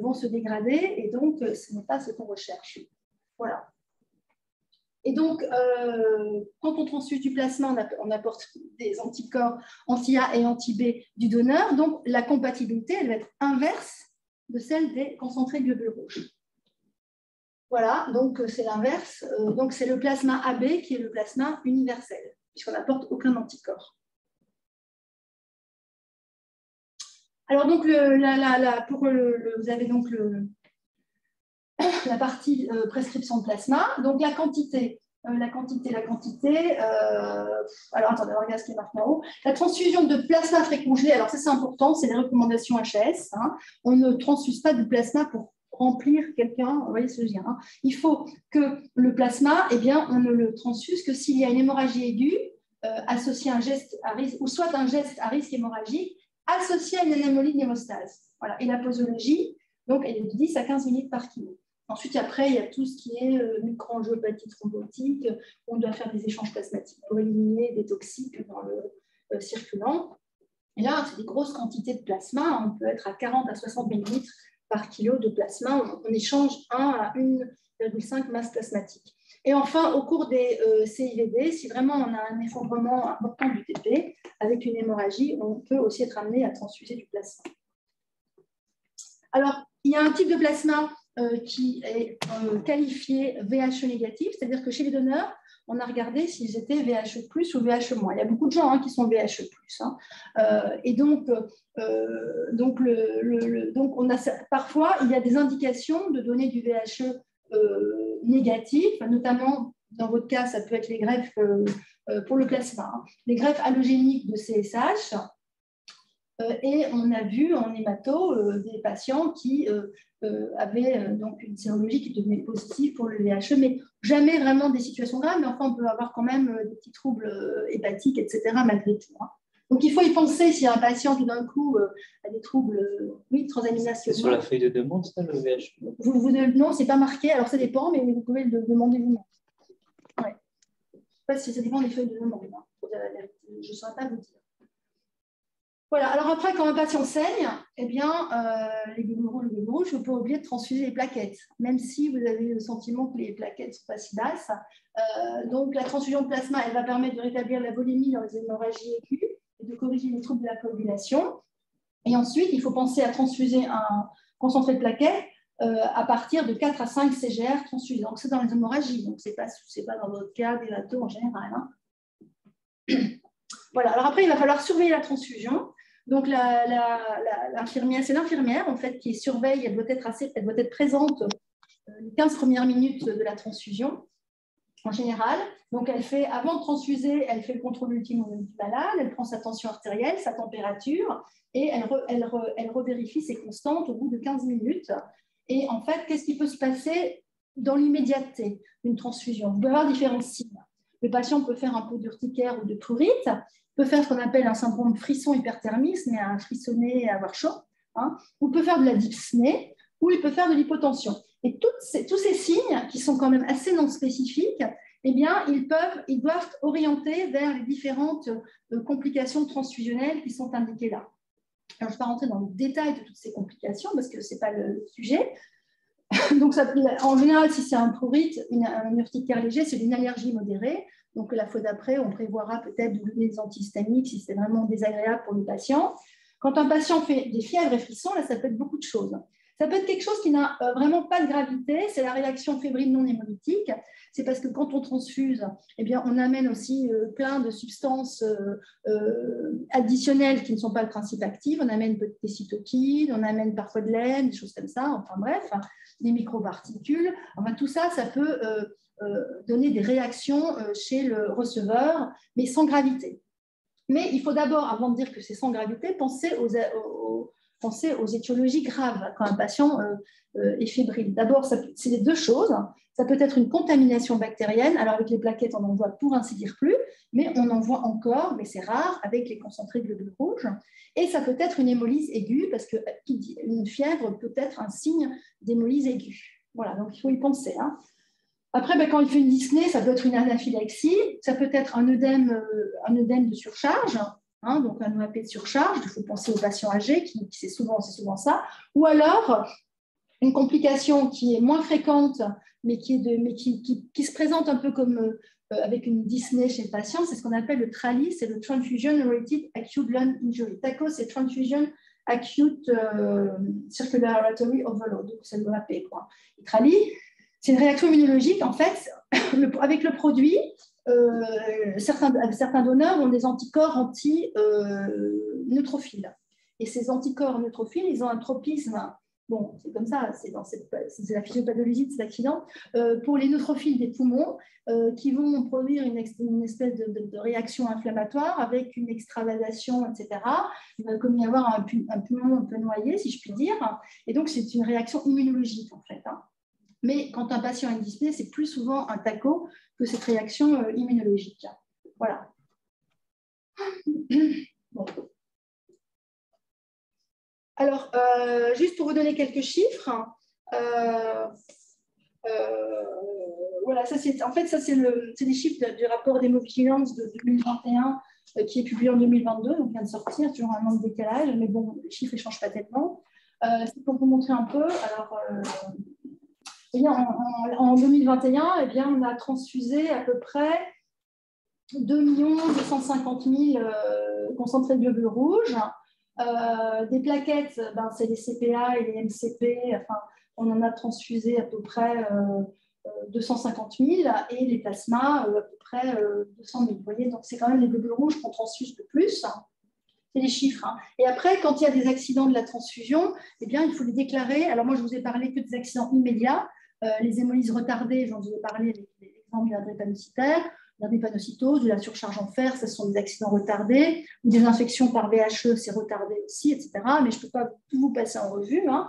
vont se dégrader et donc, ce n'est pas ce qu'on recherche. Voilà. Et donc, quand on transfuse du plasma, on apporte des anticorps anti-A et anti-B du donneur. Donc, la compatibilité, elle va être inverse de celle des concentrés de globules rouges. Voilà, donc c'est l'inverse. Donc c'est le plasma AB qui est le plasma universel, puisqu'on n'apporte aucun anticorps. Alors donc, vous avez donc la partie prescription de plasma. Donc la quantité. Alors attendez, regarde ce qui est marqué en haut. La transfusion de plasma frais congelé, alors ça c'est important, c'est les recommandations HS. On ne transfuse pas de plasma pour remplir quelqu'un, vous voyez ce que je veux dire. Il faut que le plasma, eh bien, on ne le transfuse que s'il y a une hémorragie aiguë associée à un geste à risque, ou soit un geste à risque hémorragique associé à une anémolie de l'hémostase. Voilà. Et la posologie, donc, elle est de 10 à 15 minutes par kilo. Ensuite, après, il y a tout ce qui est microangiopathie thrombotique. On doit faire des échanges plasmatiques pour éliminer des toxiques dans le circulant. Et là, c'est des grosses quantités de plasma. On peut être à 40 à 60 millilitres par kilo de plasma. On échange 1 à 1,5 masse plasmatique. Et enfin, au cours des CIVD, si vraiment on a un effondrement important du TP avec une hémorragie, on peut aussi être amené à transfuser du plasma. Alors, il y a un type de plasma qui est qualifié VHE négatif, c'est-à-dire que chez les donneurs, on a regardé s'ils étaient VHE+, ou VHE-. Il y a beaucoup de gens qui sont VHE+. Et donc, on a, parfois, il y a des indications de donner du VHE négatif, notamment, dans votre cas, ça peut être les greffes pour le plasma, les greffes allogéniques de CSH. Et on a vu en hémato des patients qui avaient donc une sérologie qui devenait positive pour le VHE, mais jamais vraiment des situations graves, mais enfin on peut avoir quand même des petits troubles hépatiques, etc. malgré tout. Donc il faut y penser s'il y a un patient qui d'un coup a des troubles transamination. C'est sur la feuille de demande, ça, le VHE? Non, c'est pas marqué, alors ça dépend, mais vous pouvez le demander vous-même. Ouais. Je ne sais pas si ça dépend des feuilles de demande, pour dire la vérité. Je ne saurais pas vous dire. Voilà, alors après, quand un patient saigne, eh bien, les globules rouges, il ne faut pas oublier de transfuser les plaquettes, même si vous avez le sentiment que les plaquettes ne sont pas si basses. Donc, la transfusion de plasma, elle va permettre de rétablir la volémie dans les hémorragies aiguës et de corriger les troubles de la coagulation. Et ensuite, il faut penser à transfuser un concentré de plaquettes à partir de 4 à 5 CGR transfusés. Donc, c'est dans les hémorragies, donc ce n'est pas dans votre cas des hématos en général. Hein. Voilà, alors après, il va falloir surveiller la transfusion. Donc, l'infirmière, c'est l'infirmière en fait qui surveille, elle doit être présente les 15 premières minutes de la transfusion en général. Donc, avant de transfuser, elle fait le contrôle ultime du malade, elle prend sa tension artérielle, sa température et elle revérifie ses constantes au bout de 15 minutes. Et en fait, qu'est-ce qui peut se passer dans l'immédiateté d'une transfusion? Vous pouvez avoir différents signes. Le patient peut faire un peu d'urticaire ou de prurite, peut faire ce qu'on appelle un syndrome frisson hyperthermique, mais à frissonner et à avoir chaud, hein, ou peut faire de la dyspnée, ou il peut faire de l'hypotension. Et tous ces signes, qui sont quand même assez non spécifiques, eh bien, ils doivent orienter vers les différentes complications transfusionnelles qui sont indiquées là. Alors, je ne vais pas rentrer dans le détail de toutes ces complications, parce que ce n'est pas le sujet. Donc, en général, si c'est un prurite, un urticaire léger, c'est une allergie modérée. Donc, la fois d'après, on prévoira peut-être de donner des antihistamiques si c'est vraiment désagréable pour le patient. Quand un patient fait des fièvres et frissons, là, ça peut être beaucoup de choses. Ça peut être quelque chose qui n'a vraiment pas de gravité, c'est la réaction fébrile non hémolytique. C'est parce que quand on transfuse, eh bien, on amène aussi plein de substances additionnelles qui ne sont pas le principe actif. On amène des cytokines, on amène parfois de l'aine, des choses comme ça, enfin bref, des microparticules. Enfin, tout ça, ça peut donner des réactions chez le receveur, mais sans gravité. Mais il faut d'abord, avant de dire que c'est sans gravité, penser aux étiologies graves quand un patient est fébrile. D'abord, c'est les deux choses. Ça peut être une contamination bactérienne. Alors, avec les plaquettes, on n'en voit pour ainsi dire plus, mais on en voit encore, mais c'est rare, avec les concentrés de globules rouges. Et ça peut être une hémolyse aiguë, parce qu'une fièvre peut être un signe d'hémolyse aiguë. Voilà, donc il faut y penser. Hein. Après, quand il fait une dyspnée, ça peut être une anaphylaxie, ça peut être un œdème de surcharge, hein, donc un OAP de surcharge. Il faut penser aux patients âgés, c'est souvent ça. Ou alors, une complication qui est moins fréquente, mais qui se présente un peu comme avec une dyspnée chez le patient, c'est ce qu'on appelle le TRALI, c'est le Transfusion-Related Acute Lung Injury. TACO, c'est Transfusion Acute Circulatory Overload, donc c'est le OAP. Le TRALI, c'est une réaction immunologique, en fait, avec le produit. Certains donneurs ont des anticorps anti-neutrophiles. Et ces anticorps neutrophiles, ils ont un tropisme, bon, c'est comme ça, c'est la physiopathologie de cet accident, pour les neutrophiles des poumons, qui vont produire une espèce de réaction inflammatoire avec une extravasation, etc. Il va comme y avoir un poumon un peu noyé, si je puis dire. Et donc, c'est une réaction immunologique, en fait. Hein. Mais quand un patient a une dyspnée, c'est plus souvent un TACO que cette réaction immunologique. Voilà. Bon. Alors, juste pour vous donner quelques chiffres, voilà, ça c'est des chiffres du rapport d'hémovigilance de 2021 qui est publié en 2022, donc vient de sortir, toujours un an de décalage, mais bon, les chiffres ne changent pas tellement. C'est pour vous montrer un peu. Alors, en 2021, eh bien, on a transfusé à peu près 2 250 000 concentrés de globules rouges. Des plaquettes, c'est les CPA et les MCP. Enfin, on en a transfusé à peu près 250 000 et les plasmas à peu près 200 000. Vous voyez, donc c'est quand même les globules rouges qu'on transfuse le plus. C'est les chiffres. Hein. Et après, quand il y a des accidents de la transfusion, eh bien, il faut les déclarer. Alors moi, je vous ai parlé que des accidents immédiats. Les hémolyses retardées, j'en ai parlé avec l'exemple de la drépanocytaire, la drépanocytose, de la surcharge en fer, ce sont des accidents retardés, ou des infections par VHE, c'est retardé aussi, etc. Mais je ne peux pas tout vous passer en revue. Hein.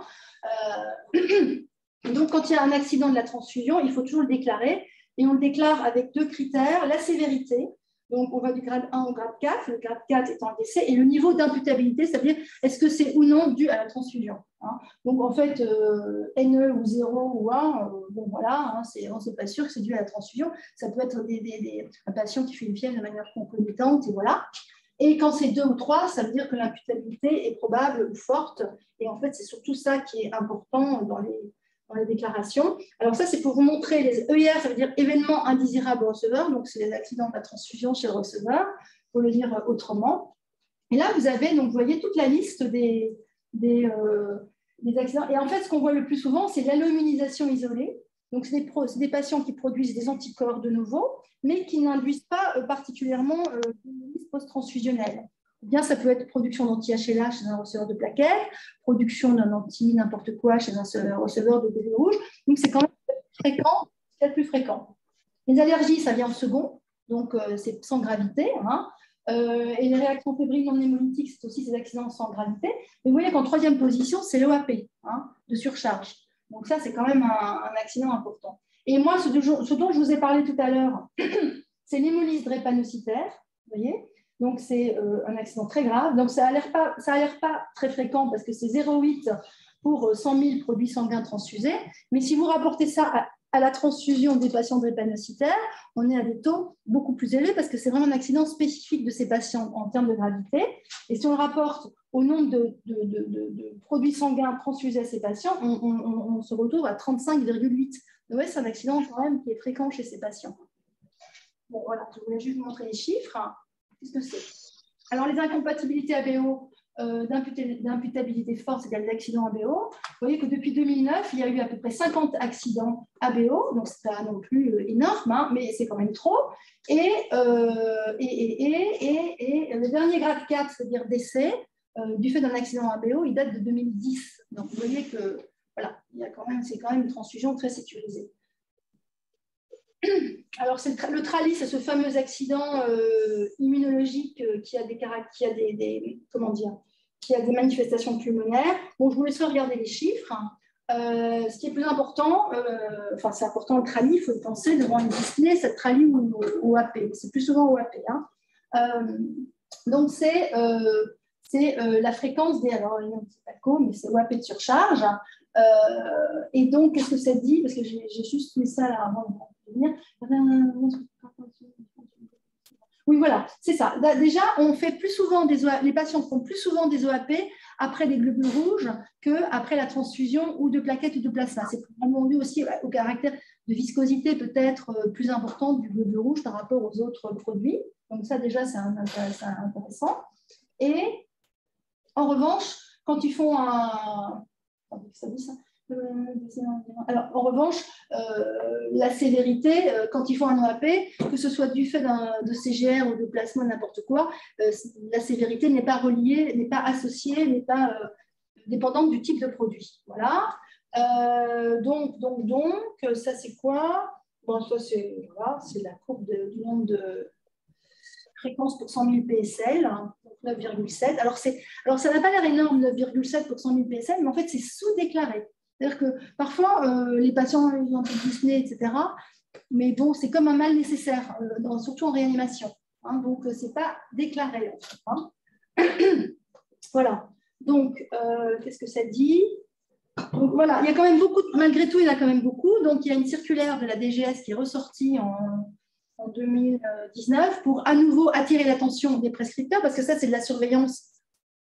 Donc, quand il y a un accident de la transfusion, il faut toujours le déclarer. Et on le déclare avec 2 critères, la sévérité. Donc, on va du grade 1 au grade 4, le grade 4 étant un décès, et le niveau d'imputabilité, c'est-à-dire est-ce que c'est ou non dû à la transfusion. Hein. Donc, en fait, NE ou 0 ou 1, bon voilà, hein, on n'est pas sûr que c'est dû à la transfusion. Ça peut être un patient qui fait une fièvre de manière concomitante, et voilà. Et quand c'est 2 ou 3, ça veut dire que l'imputabilité est probable ou forte. Et en fait, c'est surtout ça qui est important dans les déclarations. Alors ça, c'est pour vous montrer les EIR, ça veut dire événements indésirables au receveur. Donc, c'est les accidents de la transfusion chez le receveur, pour le dire autrement. Et là, vous avez, donc, vous voyez toute la liste des accidents. Et en fait, ce qu'on voit le plus souvent, c'est l'alloimmunisation isolée. Donc, c'est des patients qui produisent des anticorps de nouveau, mais qui n'induisent pas particulièrement l'hémolyse post-transfusionnelle. Ou bien, ça peut être production d'anti-HLA chez un receveur de plaquettes, production d'un n'importe quoi chez un receveur de globules rouges. Donc, c'est quand même fréquent, peut-être plus fréquent. Les allergies, ça vient en second, donc c'est sans gravité. Hein. Et les réactions fébriles non hémolytiques, c'est aussi ces accidents sans gravité. Mais vous voyez qu'en troisième position, c'est l'OAP, hein, de surcharge. Donc ça, c'est quand même un accident important. Et moi, ce dont je vous ai parlé tout à l'heure, c'est l'hémolyse drépanocytaire, vous voyez. Donc c'est un accident très grave. Donc ça a l'air pas très fréquent parce que c'est 0,8 pour 100 000 produits sanguins transfusés. Mais si vous rapportez ça à la transfusion des patients drépanocytaires, on est à des taux beaucoup plus élevés parce que c'est vraiment un accident spécifique de ces patients en termes de gravité. Et si on le rapporte au nombre de produits sanguins transfusés à ces patients, on se retrouve à 35,8. Donc ouais, c'est un accident quand même qui est fréquent chez ces patients. Bon, voilà, je voulais juste vous montrer les chiffres. Qu'est-ce que c'est? Alors, les incompatibilités ABO d'imputabilité forte, c'est-à-dire les accidents ABO. Vous voyez que depuis 2009, il y a eu à peu près 50 accidents ABO, donc ce n'est pas non plus énorme, hein, mais c'est quand même trop. Et le dernier grade 4, c'est-à-dire décès, du fait d'un accident ABO, il date de 2010. Donc, vous voyez que voilà, c'est quand même une transfusion très sécurisée. Alors, le TRALI, c'est ce fameux accident immunologique qui a des manifestations pulmonaires. Bon, je vous laisserai regarder les chiffres. Ce qui est plus important, c'est important le TRALI, il faut y penser devant une dyspnée, c'est TRALI ou OAP. C'est plus souvent OAP. Hein. Donc, c'est la fréquence des... Alors, il y a un petit taco, mais c'est OAP de surcharge. Et donc, qu'est-ce que ça dit? Parce que j'ai juste mis ça là avant de venir. Oui, voilà, c'est ça. Déjà, on fait plus souvent les patients font plus souvent des OAP après des globules rouges qu'après la transfusion ou de plaquettes ou de plasma. C'est probablement dû aussi au caractère de viscosité peut-être plus important du globule rouge par rapport aux autres produits. Donc ça, déjà, c'est intéressant. Et en revanche, quand ils font alors, en revanche, la sévérité, quand ils font un OAP, que ce soit du fait de CGR ou de plasma, n'importe quoi, la sévérité n'est pas reliée, n'est pas associée, n'est pas dépendante du type de produit. Voilà. Donc, ça c'est quoi? Bon, ça c'est la courbe du nombre de fréquences pour 100 000 PSL, 9,7. Alors, ça n'a pas l'air énorme, 9,7 pour 100 000 PSL, mais en fait, c'est sous-déclaré. C'est-à-dire que parfois, les patients ont un peu de dyspnée, etc. Mais bon, c'est comme un mal nécessaire, surtout en réanimation. Hein, donc, ce n'est pas déclaré. Hein. Voilà. Donc, qu'est-ce que ça dit? Donc, voilà, il y a quand même beaucoup, malgré tout, il y en a quand même beaucoup. Donc, il y a une circulaire de la DGS qui est ressortie en 2019 pour à nouveau attirer l'attention des prescripteurs, parce que ça, c'est de la surveillance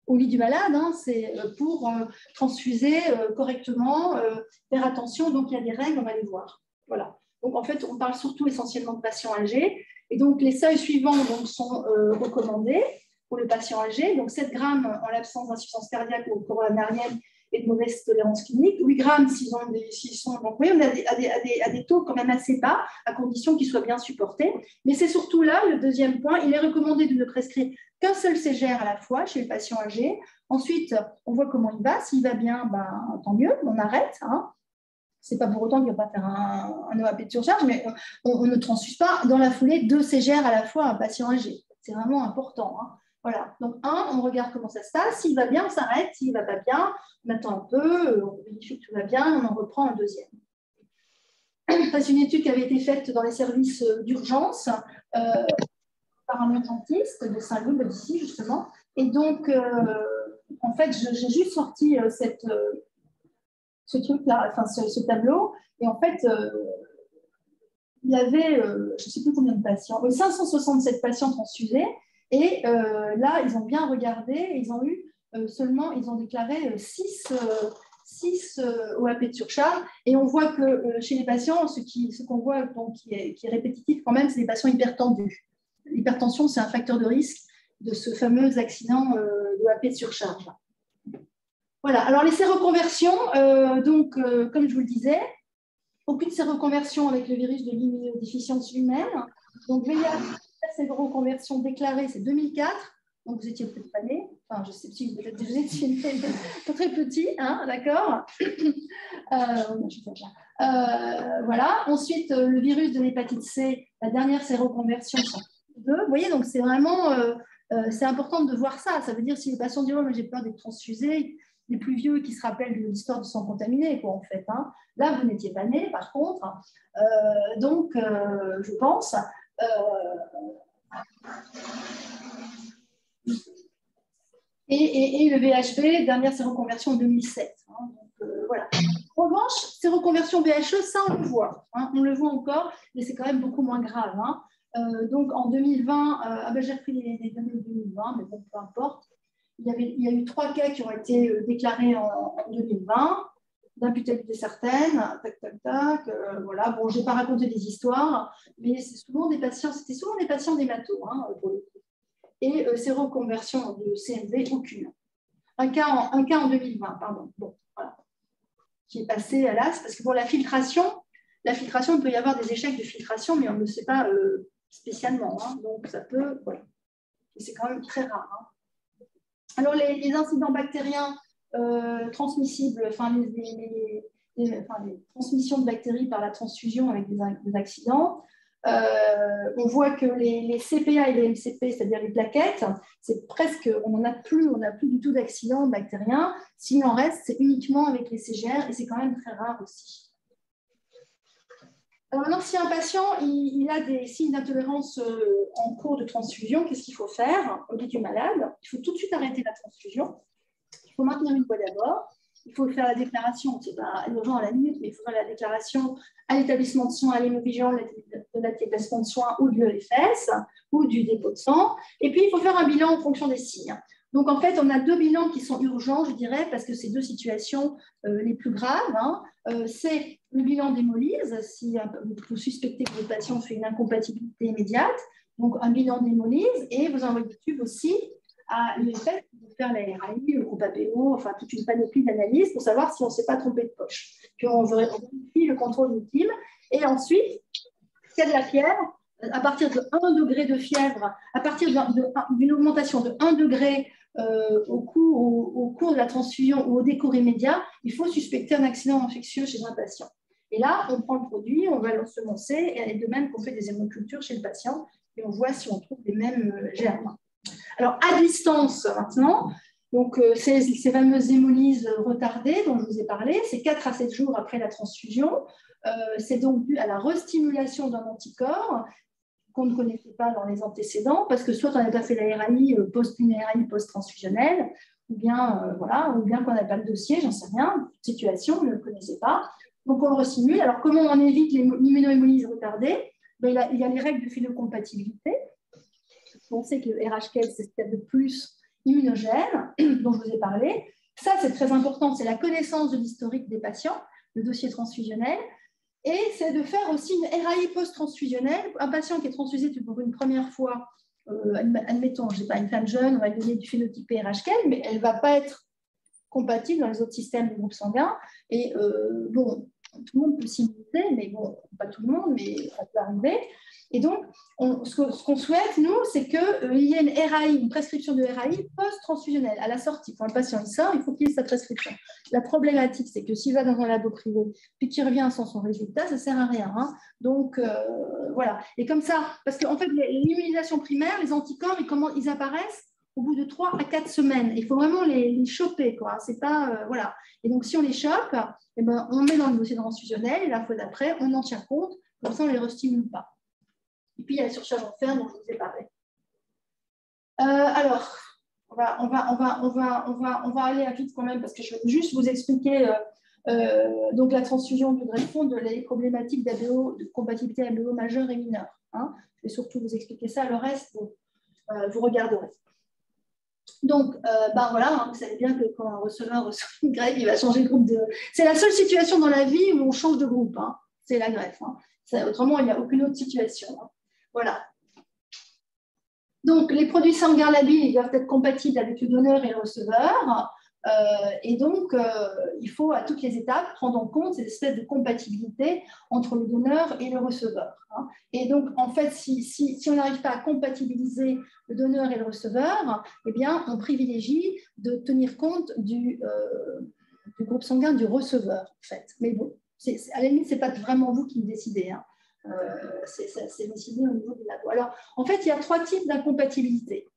au lit du malade, hein, c'est pour transfuser correctement, faire attention. Donc, il y a des règles, on va les voir. Voilà. Donc, en fait, on parle surtout essentiellement de patients âgés. Et donc, les seuils suivants donc, sont recommandés pour le patient âgé. Donc, 7 grammes en l'absence d'insuffisance cardiaque ou coronarienne et de mauvaise tolérance clinique. 8 grammes s'ils sont... Donc, oui, on est à des taux quand même assez bas, à condition qu'ils soient bien supportés. Mais c'est surtout là, le deuxième point, il est recommandé de ne prescrire qu'un seul CGR à la fois chez le patient âgé. Ensuite, on voit comment il va. S'il va bien, tant mieux, on arrête. Hein. Ce n'est pas pour autant qu'il ne va pas faire un OAP de surcharge, mais on ne transfuse pas dans la foulée 2 CGR à la fois à un patient âgé. C'est vraiment important. Hein. Voilà. Donc, on regarde comment ça se passe. S'il va bien, on s'arrête. S'il ne va pas bien, on attend un peu, on vérifie que tout va bien, on en reprend un deuxième. C'est une étude qui avait été faite dans les services d'urgence par un urgentiste de Saint-Loup, d'ici, justement. Et donc, en fait, j'ai juste sorti ce truc-là, enfin, ce tableau. Et en fait, il y avait, je ne sais plus combien de patients, 567 patients transfusés. Et là, ils ont bien regardé, ils ont eu ils ont déclaré 6 OAP de surcharge. Et on voit que chez les patients, ce qu'on voit donc, qui est répétitif quand même, c'est les patients hypertendus. L'hypertension, c'est un facteur de risque de ce fameux accident d'OAP de surcharge. Voilà, alors les séroconversions, comme je vous le disais, aucune séroconversion avec le virus de l'immunodéficience humaine. Donc, VIH, la séroconversion déclarée, c'est 2004. Donc, vous étiez peut-être pas nés. Enfin, je sais si peut-être vous étiez nés, mais très petit, hein, d'accord. Voilà. Ensuite, le virus de l'hépatite C, la dernière séroconversion, c'est 2. Vous voyez, donc c'est vraiment, c'est important de voir ça. Ça veut dire si les patients disent, oh, mais j'ai peur d'être transfusé, les plus vieux qui se rappellent de l'histoire de sang contaminé, quoi, en fait. Hein. Là, vous n'étiez pas nés, par contre. Je pense. Et le VHB, dernière séroconversion en 2007. Hein, donc, voilà. En revanche, séroconversion VHE, ça on le voit. Hein, on le voit encore, mais c'est quand même beaucoup moins grave. Hein. Donc en 2020, j'ai repris les données de 2020, mais bon, peu importe. Il y a eu 3 cas qui ont été déclarés en 2020, d'imputabilité certaine, tac, tac, tac. Voilà. Bon, je n'ai pas raconté des histoires, mais c'était souvent des patients d'hémato, hein, pour le coup. Et séroconversion de CMV, aucune. Un cas en 2020, pardon. Bon, voilà. Qui est passé à l'AS, parce que pour la filtration, il peut y avoir des échecs de filtration, mais on ne sait pas spécialement. Hein, donc, ça peut, voilà. Et c'est quand même très rare. Hein. Alors, les incidents bactériens transmissibles, enfin, les transmissions de bactéries par la transfusion avec des accidents, on voit que les CPA et les MCP, c'est-à-dire les plaquettes, c'est presque, on n'a plus du tout d'accidents bactériens. S'il en reste, c'est uniquement avec les CGR et c'est quand même très rare aussi. Alors maintenant, si un patient il a des signes d'intolérance en cours de transfusion, qu'est-ce qu'il faut faire au lit du malade? Il faut tout de suite arrêter la transfusion. Il faut maintenir une voie d'abord. Il faut faire la déclaration, c'est pas urgent à la minute, mais il faut faire la déclaration à l'établissement de soins, à l'hémovigilance de l'établissement de soins ou de l'EFS ou du dépôt de sang. Et puis, il faut faire un bilan en fonction des signes. Donc, en fait, on a 2 bilans qui sont urgents, je dirais, parce que c'est 2 situations les plus graves. Hein. C'est le bilan d'hémolyse, si vous suspectez que votre patient fait une incompatibilité immédiate. Donc, un bilan d'hémolyse et vous envoyez des tubes aussi à l'EFS pour faire la RAI, le groupe APO, enfin toute une panoplie d'analyses pour savoir si on ne s'est pas trompé de poche. Puis on vérifie le contrôle ultime. Et ensuite, s'il y a de la fièvre, à partir de 1 degré de fièvre, à partir d'une augmentation de 1 degré au cours de la transfusion ou au décours immédiat, il faut suspecter un accident infectieux chez un patient. Et là, on prend le produit, on va l'ensemencer, et de même qu'on fait des hémocultures chez le patient, et on voit si on trouve les mêmes germes. Alors, à distance, maintenant, donc, ces fameuses hémolyses retardées dont je vous ai parlé, c'est 4 à 7 jours après la transfusion. C'est donc dû à la restimulation d'un anticorps qu'on ne connaissait pas dans les antécédents, parce que soit on n'a pas fait la RAI post-transfusionnelle, ou bien, ou bien qu'on n'a pas le dossier, j'en sais rien, situation, on ne le connaissait pas. Donc, on le restimule. Alors, comment on évite l'immunohémolyse retardée? Il y a les règles de phénocompatibilité. On sait que le RHKL, c'est ce qu'il y a de plus immunogène, dont je vous ai parlé. Ça, c'est très important, c'est la connaissance de l'historique des patients, le dossier transfusionnel, et c'est de faire aussi une RAI post-transfusionnelle. Un patient qui est transfusé pour une première fois, admettons, je ne sais pas, une femme jeune, on va lui donner du phénotype RHKL, mais elle ne va pas être compatible dans les autres systèmes du groupe sanguin. Et tout le monde peut s'immuniser, mais bon, pas tout le monde, mais ça peut arriver. Et donc, ce qu'on souhaite, nous, c'est qu'il y ait une RAI, une prescription de RAI post-transfusionnelle à la sortie. Quand le patient il sort, il faut qu'il ait sa prescription. La problématique, c'est que s'il va dans un labo privé, puis qu'il revient sans son résultat, ça ne sert à rien. Hein. Donc, voilà. Et comme ça, parce qu'en fait, l'immunisation primaire, les anticorps, ils apparaissent au bout de 3 à 4 semaines. Il faut vraiment les choper, quoi. C'est pas, voilà. Et donc, si on les chope, eh ben, on met dans le dossier transfusionnel et la fois d'après, on en tient compte, comme ça, on ne les restimule pas. Et puis, il y a la surcharge en fer dont je vous ai parlé. Alors, on va aller vite quand même, parce que je vais juste vous expliquer donc la transfusion du greffon, de les problématiques d'ABO, de compatibilité ABO majeure et mineure. Hein. Je vais surtout vous expliquer ça. Le reste, bon, vous regarderez. Donc, voilà, hein, vous savez bien que quand un receveur reçoit une greffe, il va changer de groupe. C'est la seule situation dans la vie où on change de groupe, hein, c'est la greffe. Hein. Autrement, il n'y a aucune autre situation. Hein. Voilà. Donc, les produits sanguins labiles ils doivent être compatibles avec le donneur et le receveur. Et donc, il faut à toutes les étapes prendre en compte cette espèce de compatibilité entre le donneur et le receveur. Hein. Et donc, en fait, si on n'arrive pas à compatibiliser le donneur et le receveur, eh bien, on privilégie de tenir compte du groupe sanguin du receveur, en fait. Mais bon, à la limite, ce n'est pas vraiment vous qui le décidez. Hein. C'est décidé au niveau du labo. Alors, en fait, il y a 3 types d'incompatibilité.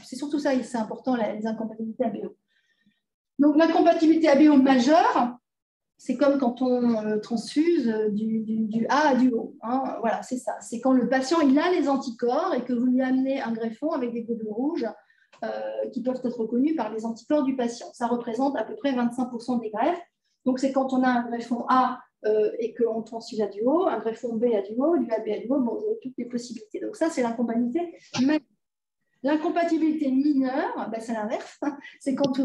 C'est surtout ça, c'est important, les incompatibilités ABO. Donc, l'incompatibilité ABO majeure, c'est comme quand on transfuse du A à du O. Hein, voilà, c'est ça. C'est quand le patient il a les anticorps et que vous lui amenez un greffon avec des globules rouges qui peuvent être reconnus par les anticorps du patient. Ça représente à peu près 25% des greffes. Donc, c'est quand on a un greffon A et qu'on transfuse à du O, un greffon B à du O, du AB à du O, bon, vous avez toutes les possibilités. Donc, ça, c'est l'incompatibilité majeure. L'incompatibilité mineure, c'est l'inverse. C'est quand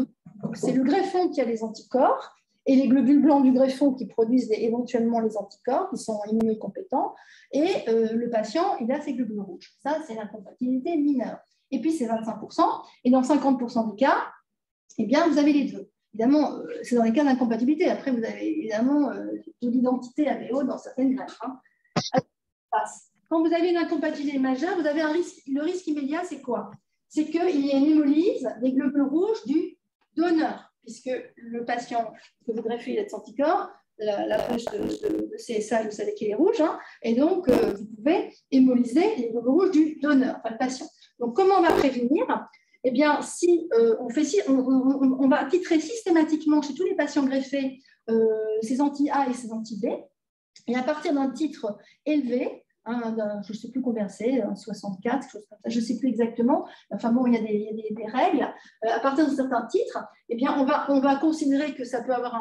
c'est le greffon qui a les anticorps et les globules blancs du greffon qui produisent éventuellement les anticorps, qui sont immunocompétents, et le patient, il a ses globules rouges. Ça, c'est l'incompatibilité mineure. Et puis, c'est 25%. Et dans 50% des cas, eh bien, vous avez les deux. Évidemment, c'est dans les cas d'incompatibilité. Après, vous avez évidemment de l'identité ABO dans certaines greffes. Hein. Quand vous avez une incompatibilité majeure, vous avez un risque. Le risque immédiat, c'est quoi? C'est qu'il y ait une hémolyse des globules rouges du donneur, puisque le patient que vous greffez, il a des anticorps, la poche de CSA, vous savez qu'il est rouge, hein, et donc vous pouvez hémolyser les globules rouges du donneur, enfin le patient. Donc, comment on va prévenir? Eh bien, si on va titrer systématiquement chez tous les patients greffés ces anti-A et ces anti-B, et à partir d'un titre élevé, je ne sais plus combien c'est, 64, je ne sais plus exactement. Enfin bon, il y a des règles. À partir de certains titres, eh bien, on va considérer que ça peut avoir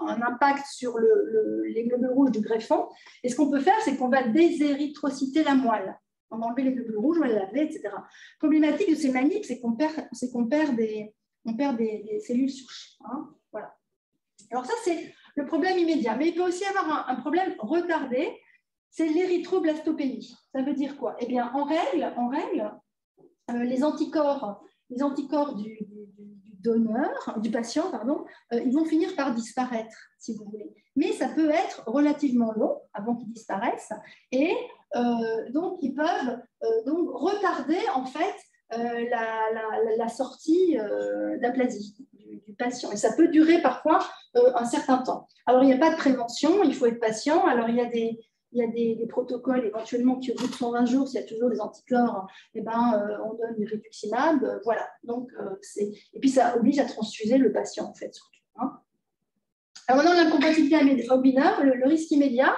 un impact sur les globules rouges du greffon. Et ce qu'on peut faire, c'est qu'on va désérythrocyter la moelle. On va enlever les globules rouges, on va les laver, etc. Problématique de ces manips, c'est qu'on perd des cellules souches. Hein, voilà. Alors ça, c'est le problème immédiat. Mais il peut aussi avoir un problème retardé. C'est l'érythroblastopénie. Ça veut dire quoi? Eh bien, en règle, les anticorps du donneur, du patient, pardon, ils vont finir par disparaître, si vous voulez. Mais ça peut être relativement long avant qu'ils disparaissent, et donc ils peuvent donc retarder en fait la sortie d'aplasie du patient. Et ça peut durer parfois un certain temps. Alors, il n'y a pas de prévention, il faut être patient. Alors, il y a des protocoles éventuellement qui, au bout de 120 jours, s'il y a toujours des anticorps, eh on donne du rituximab. Voilà. Donc, et puis, ça oblige à transfuser le patient, en fait, surtout. Hein. Alors, maintenant, l'incompatibilité mineure, le risque immédiat,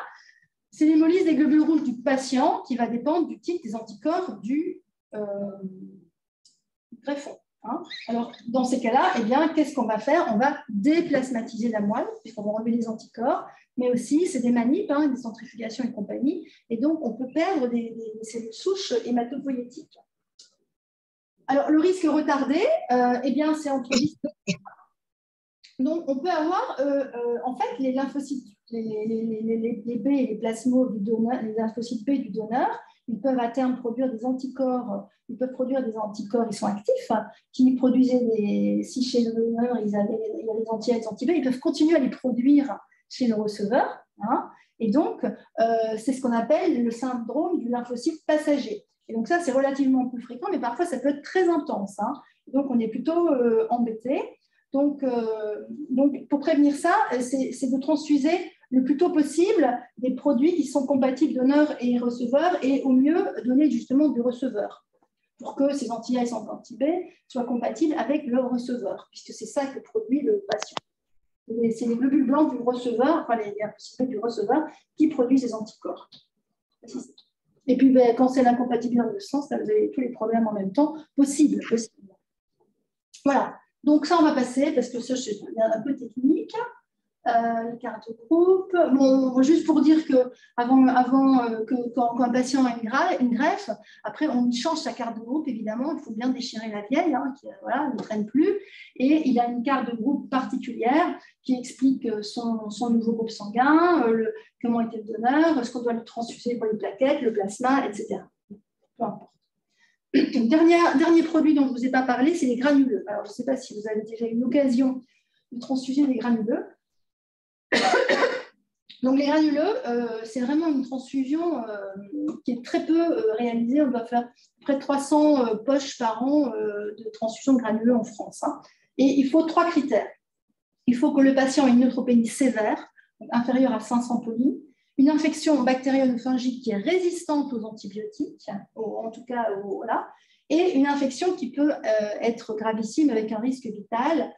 c'est l'hémolyse des globules rouges du patient qui va dépendre du type des anticorps du greffon. Hein. Alors, dans ces cas-là, eh bien, qu'est-ce qu'on va faire? On va déplasmatiser la moelle, puisqu'on va enlever les anticorps, mais aussi, c'est des manips, hein, des centrifugations et compagnie, et donc on peut perdre des cellules souches hématopoïétiques. Alors, le risque retardé, eh bien, c'est entre 10 et 20. Donc, on peut avoir, en fait, les lymphocytes, les B et les plasmos du donneur, les lymphocytes B du donneur, ils peuvent à terme produire des anticorps, ils sont actifs, qui produisaient si chez le donneur, il y a les anti-A et les anti-B, ils peuvent continuer à les produire chez le receveur. Hein, et donc, c'est ce qu'on appelle le syndrome du lymphocyte passager. Et donc ça, c'est relativement plus fréquent, mais parfois, ça peut être très intense. Hein, donc, on est plutôt embêté. Donc, pour prévenir ça, c'est de transfuser le plus tôt possible des produits qui sont compatibles donneur et receveur, et au mieux donner justement du receveur pour que ces anti-A et anti-B soient compatibles avec le receveur, puisque c'est ça que produit le patient. C'est les globules blancs du receveur, enfin les lymphocytes du receveur, qui produisent ces anticorps. Et puis, quand c'est l'incompatibilité dans le sens, là, vous avez tous les problèmes en même temps possibles. Voilà. Donc ça, on va passer, parce que ça, c'est un peu technique. l'écart de groupe. Bon, juste pour dire que quand un patient a une greffe, après on change sa carte de groupe, évidemment, il faut bien déchirer la vieille, hein, qui voilà, ne traîne plus, et il a une carte de groupe particulière qui explique son nouveau groupe sanguin, comment était le donneur, ce qu'on doit lui transfuser pour les plaquettes, le plasma, etc. Peu importe. Dernier produit dont je ne vous ai pas parlé, c'est les granuleux. Alors, je ne sais pas si vous avez déjà eu l'occasion de transfuser des granuleux. Donc, les granuleux, c'est vraiment une transfusion qui est très peu réalisée. On doit faire près de 300 poches par an de transfusion de granuleux en France. Hein. Et il faut 3 critères. Il faut que le patient ait une neutropénie sévère, inférieure à 500 polis, une infection bactérienne ou fungique qui est résistante aux antibiotiques, en tout cas, voilà, et une infection qui peut être gravissime avec un risque vital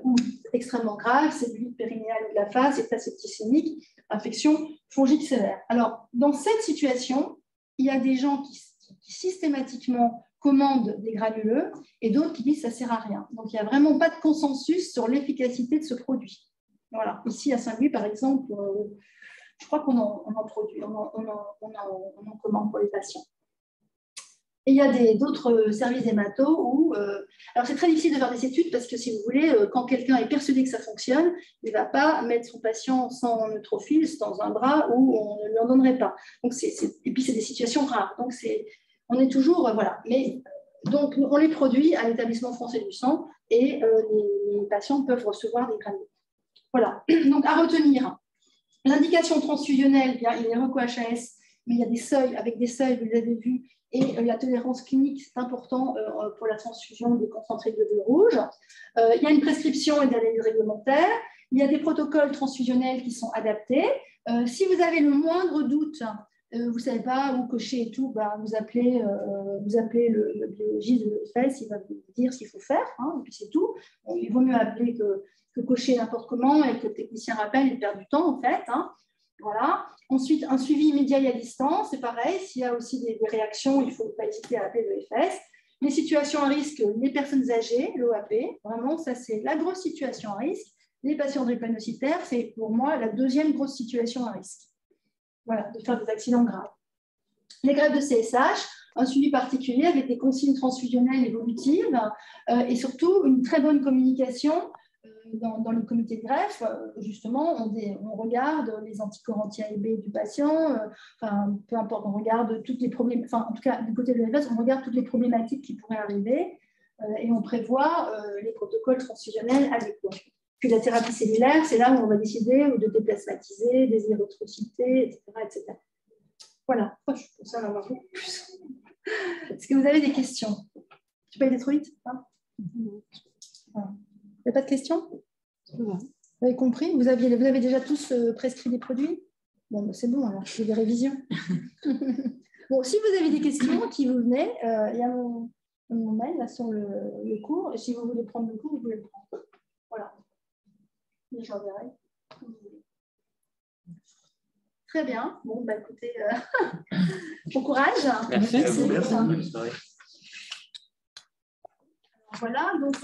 ou extrêmement grave, c'est l'huile périnéale ou de la phase, c'est septicémique, infection fongique sévère. Alors, dans cette situation, il y a des gens qui systématiquement commandent des granuleux et d'autres qui disent que ça ne sert à rien. Donc, il n'y a vraiment pas de consensus sur l'efficacité de ce produit. Voilà. Ici, à Saint-Louis, par exemple, je crois qu'on en produit, on en commande pour les patients. Et il y a d'autres services hémato où... alors, c'est très difficile de faire des études parce que, si vous voulez, quand quelqu'un est persuadé que ça fonctionne, il ne va pas mettre son patient sans neutrophile dans un bras où on ne lui en donnerait pas. Donc, et puis, c'est des situations rares. Donc, on est toujours... voilà. Mais, donc, on les produit à l'établissement français du sang et les patients peuvent recevoir des granulés. Voilà. Donc, à retenir, l'indication transfusionnelle, bien, il est RECO-HAS, mais il y a des seuils, avec des seuils, vous l'avez vu, et la tolérance clinique, c'est important pour la transfusion des concentrés de globules rouges. Il y a une prescription et des analyses réglementaires. Il y a des protocoles transfusionnels qui sont adaptés. Si vous avez le moindre doute, vous ne savez pas où cocher et tout, bah, vous appelez le biologiste de l'EFS, il va vous dire ce qu'il faut faire, hein, et puis c'est tout. Bon, il vaut mieux appeler que cocher n'importe comment et que le technicien rappelle, il perd du temps en fait. Hein. Voilà. Ensuite, un suivi immédiat et à distance, c'est pareil. S'il y a aussi des réactions, il ne faut pas hésiter à appeler l'EFS. Les situations à risque, les personnes âgées, l'OAP, vraiment, ça c'est la grosse situation à risque. Les patients drépanocytaires, c'est pour moi la deuxième grosse situation à risque. Voilà, de faire des accidents graves. Les greffes de CSH, un suivi particulier avec des consignes transfusionnelles évolutives et surtout une très bonne communication dans le comité de greffe. Justement, on regarde les anticorps anti-A et B du patient, enfin, peu importe, on regarde toutes les problèmes, enfin, en tout cas, du côté de l'EFS, on regarde toutes les problématiques qui pourraient arriver et on prévoit les protocoles transfusionnels adéquats. Puis la thérapie cellulaire, c'est là où on va décider de déplasmatiser, des érythrocytés, etc., etc. Voilà, je pense ça en avoir beaucoup plus. Est-ce que vous avez des questions? Je peux aller trop vite, hein? Voilà. Il n'y a pas de questions? Vous avez compris? Vous avez déjà tous prescrit des produits? Bon, ben c'est bon, alors je fais des révisions. Bon, si vous avez des questions qui vous venaient, il y a mon mail là, sur le cours. Et si vous voulez prendre le cours, vous pouvez le prendre. Voilà. Je l'enverrai. Très bien. Bon, bah écoutez, bon courage. Merci. Merci. Voilà, donc...